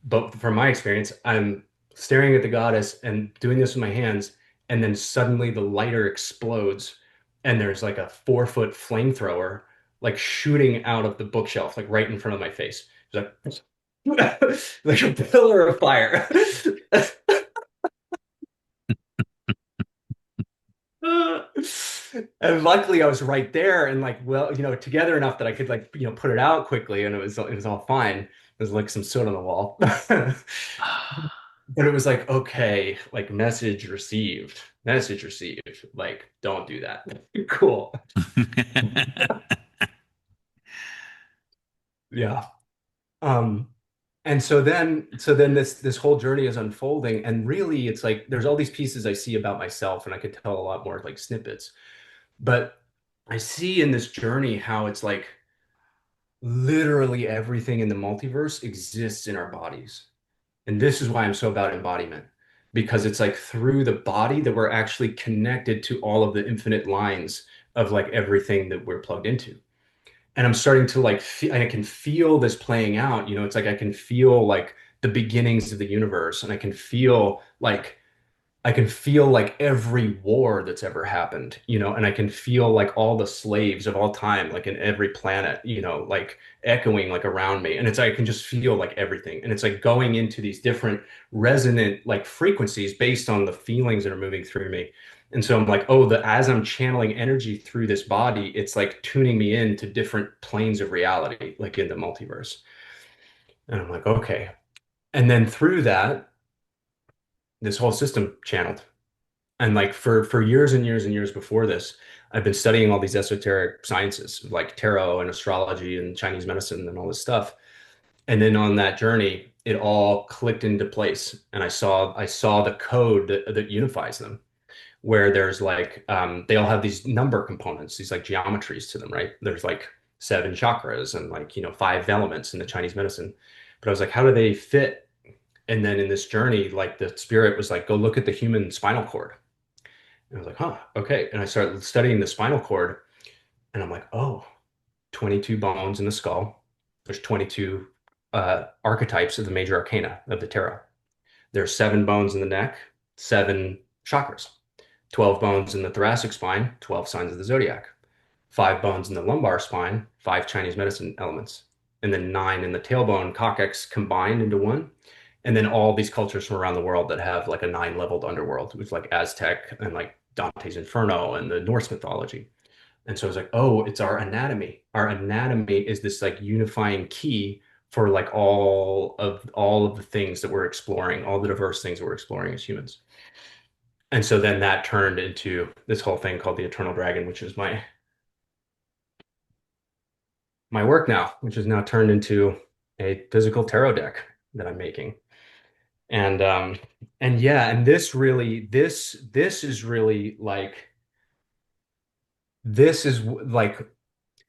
But from my experience, I'm staring at the goddess and doing this with my hands, and then suddenly the lighter explodes, and there's like a 4 foot flamethrower like shooting out of the bookshelf, like right in front of my face. It's like like a pillar of fire. And luckily I was right there and like well, together enough that I could like, put it out quickly, and it was all fine. There's like some soot on the wall. But it was like, okay, like message received. Message received. Like, don't do that. Cool. Yeah. Um, and so then this whole journey is unfolding, and really it's like there's all these pieces I see about myself, and I could tell a lot more like snippets. But I see in this journey how it's like literally everything in the multiverse exists in our bodies. And this is why I'm so about embodiment, because it's like through the body that we're actually connected to all of the infinite lines of like everything that we're plugged into. And I'm starting to like, I can feel this playing out. It's like I can feel like the beginnings of the universe, and I can feel like every war that's ever happened, and I can feel like all the slaves of all time, like in every planet, like echoing like around me. And it's like I can just feel like everything. And it's like going into these different resonant like frequencies based on the feelings that are moving through me. And so I'm like, oh, as I'm channeling energy through this body, it's like tuning me into different planes of reality, like in the multiverse. And I'm like, okay. And then through that, this whole system channeled. And like for years and years and years before this, I've been studying all these esoteric sciences like tarot and astrology and Chinese medicine and all this stuff. And then on that journey, it all clicked into place, and I saw the code that unifies them, where there's like they all have these number components, these like geometries to them, right? There's like 7 chakras and like 5 elements in the Chinese medicine. But I was like, how do they fit? And then in this journey, like the spirit was like, go look at the human spinal cord. And I was like, huh, okay. And I started studying the spinal cord, and I'm like, oh, 22 bones in the skull. There's 22 archetypes of the major arcana of the tarot. There's 7 bones in the neck, 7 chakras, 12 bones in the thoracic spine, 12 signs of the zodiac, 5 bones in the lumbar spine, 5 Chinese medicine elements, and then 9 in the tailbone coccyx combined into one. And then all these cultures from around the world that have like a 9-leveled underworld, which is like Aztec and like Dante's Inferno and the Norse mythology. And so I was like, oh, it's our anatomy. Our anatomy is this like unifying key for like all of the things that we're exploring, all the diverse things that we're exploring as humans. And so then that turned into this whole thing called the Eternal Dragon, which is my work now, which is now turned into a physical tarot deck that I'm making. And yeah, and this is really like this is like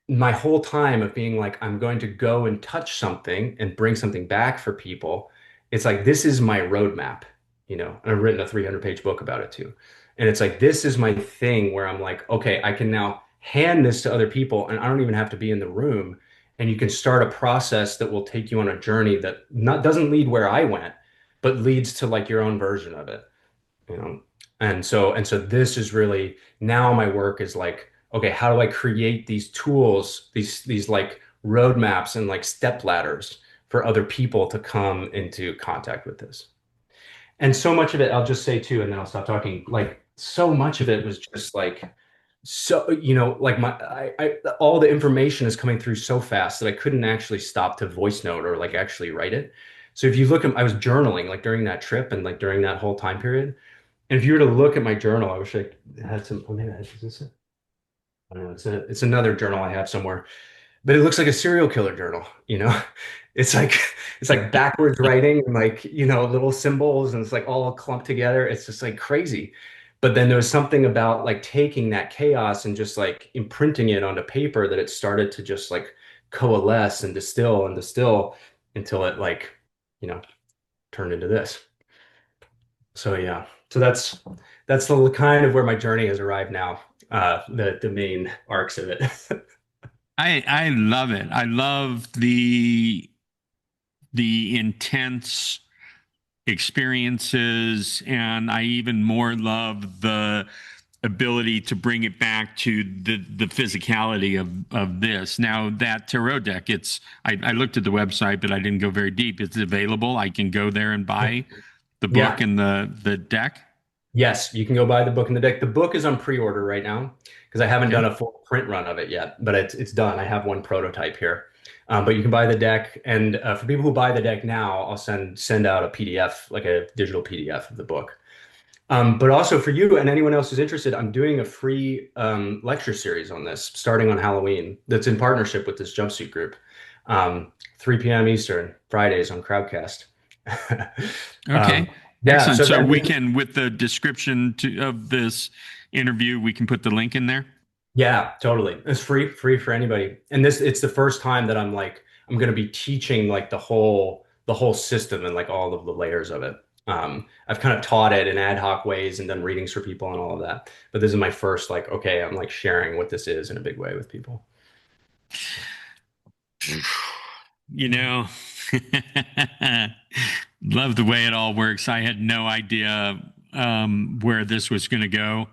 my whole time of being like, I'm going to go and touch something and bring something back for people. It's like, this is my roadmap. And I've written a 300-page book about it too. And it's like, this is my thing where I'm like, okay, I can now hand this to other people, and I don't even have to be in the room. And you can start a process that will take you on a journey that not doesn't lead where I went, but leads to like your own version of it. you know and so this is really now my work is like, okay, how do I create these tools, these like roadmaps and like step ladders for other people to come into contact with this? And so much of it, I'll just say too, and then I'll stop talking. Like so much of it was just like so, like all the information is coming through so fast that I couldn't actually stop to voice note or like actually write it. So if you look at, I was journaling like during that trip and like during that whole time period. And if you were to look at my journal, I wish I had some. Oh, maybe is this it? I don't know. It's another journal I have somewhere, but it looks like a serial killer journal, you know? It's like it's like backwards writing and like, little symbols and it's like all clumped together. It's just like crazy. But then there was something about like taking that chaos and just like imprinting it onto paper that it started to just like coalesce and distill until it like, you know, turned into this. So yeah. So that's the kind of where my journey has arrived now. The main arcs of it. I love it. I love the intense experiences, and I even more love the ability to bring it back to the physicality of this. Now that tarot deck, I looked at the website, but I didn't go very deep. It's available. I can go there and buy the book Yeah. and the deck. Yes, you can go buy the book in the deck. The book is on pre-order right now because I haven't done Okay. a full print run of it yet, but it's done. I have one prototype here. But you can buy the deck, and for people who buy the deck now, I'll send out a PDF, like a digital PDF of the book. But also for you and anyone else who's interested, I'm doing a free lecture series on this starting on Halloween. That's in partnership with this jumpsuit group. 3 p.m. Eastern, Fridays on Crowdcast. Um, Okay. yeah, Excellent. so So we that, can, with the description of this interview, we can put the link in there. Yeah, totally. It's free for anybody. And it's the first time that I'm going to be teaching like the whole system and like all of the layers of it. I've kind of taught it in ad hoc ways and done readings for people and all of that. But this is my first like, okay, I'm like sharing what this is in a big way with people. You know, love the way it all works. I had no idea where this was going to go.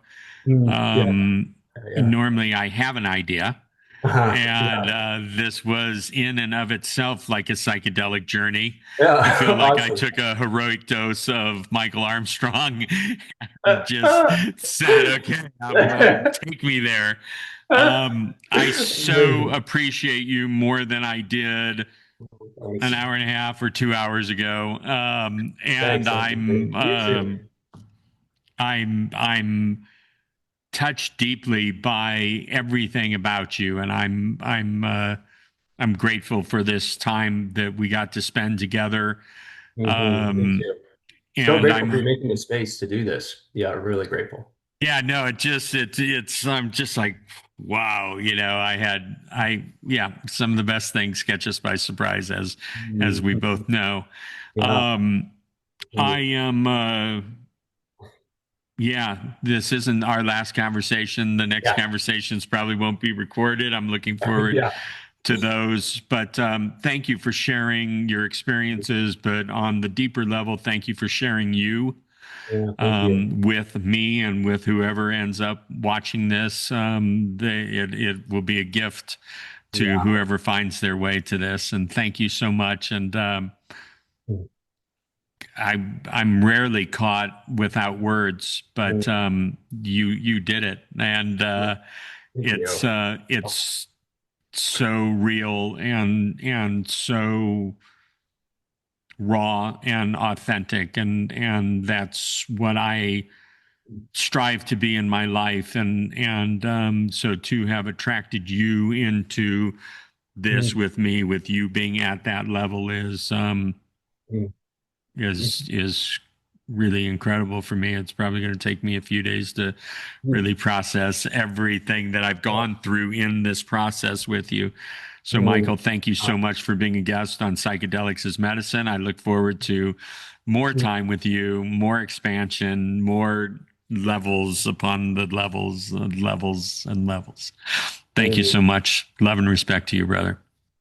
Yeah, Um, yeah. Normally, I have an idea, and Yeah. this was in and of itself like a psychedelic journey. I Yeah. feel like I Awesome. took a heroic dose of Michael Armstrong and just said, "Okay, take me there." I so Amazing. appreciate you more than I did an Thanks. hour and a half or 2 hours ago. And Thanks. You too. I'm touched deeply by everything about you, and I'm grateful for this time that we got to spend together. Me Um, too. So and grateful for you I'm making the space to do this. Yeah, really grateful. Yeah, no, it's I'm just like, wow, some of the best things catch us by surprise, as we both know. Yeah. Um I am Yeah, this isn't our last conversation. The next Yeah. conversations probably won't be recorded. I'm looking forward Yeah. to those. But thank you for sharing your experiences. But on the deeper level, thank you for sharing you Yeah. Thank you. with me and with whoever ends up watching this. It will be a gift to Yeah. whoever finds their way to this. And thank you so much. And I'm rarely caught without words, but you did it, and Thank you. it's so real and so raw and authentic, and that's what I strive to be in my life, and so to have attracted you into this with me, with you being at that level, is really incredible for me. It's probably going to take me a few days to really process everything that I've gone through in this process with you. So, Michael, thank you so much for being a guest on Psychedelics as Medicine. I look forward to more time with you, more expansion, more levels upon the levels, levels and levels. Thank you so much. Love and respect to you, brother.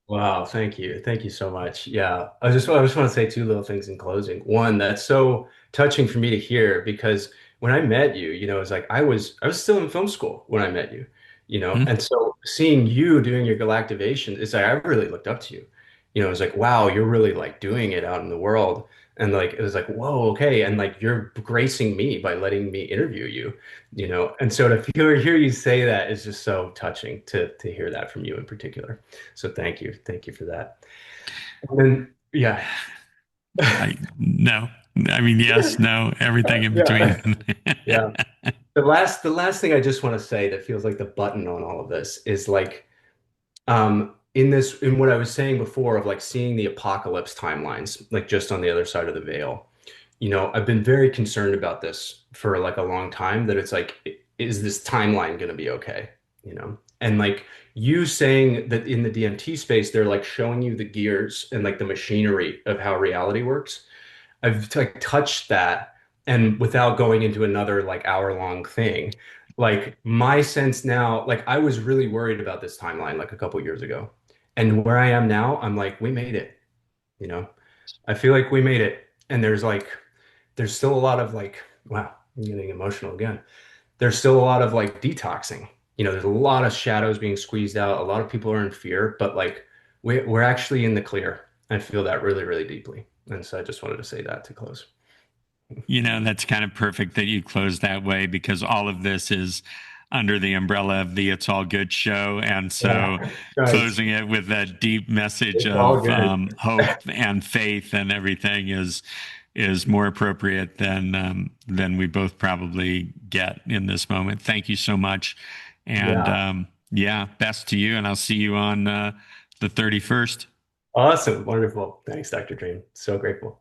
Wow, thank you. Thank you so much. Yeah. I just want to say two little things in closing. One, that's so touching for me to hear because when I met you, it's like I was still in film school when I met you. Hmm. And so seeing you doing your galactivation, it's like I really looked up to you. It was like, wow, you're really like doing it out in the world. And like it was like, whoa, okay. And like you're gracing me by letting me interview you, And so to hear you say that is just so touching to hear that from you in particular. So thank you. Thank you for that. And then yeah. No, I mean, yes, no, everything in Yeah. between. Yeah. The last thing I just want to say that feels like the button on all of this is like in what I was saying before of like seeing the apocalypse timelines, like just on the other side of the veil. I've been very concerned about this for like a long time that it's like, is this timeline going to be okay? And like you saying that in the DMT space, they're like showing you the gears and like the machinery of how reality works. I've like touched that, and without going into another like hour-long thing, like my sense now, like I was really worried about this timeline like a couple years ago. And where I am now, I'm like, we made it, you know. I feel like we made it. And there's still a lot of like, wow, I'm getting emotional again. There's still a lot of like detoxing. There's a lot of shadows being squeezed out. A lot of people are in fear, but like we're actually in the clear. I feel that really, really deeply. And so I just wanted to say that to close. That's kind of perfect that you close that way because all of this is under the umbrella of the It's All Good show. And so Yeah, guys, closing it with that deep message it's all of good. hope and faith and everything is more appropriate than we both probably get in this moment. Thank you so much. And Yeah. yeah, best to you. And I'll see you on the 31st. Awesome. Wonderful. Thanks, Dr. Dream. So grateful.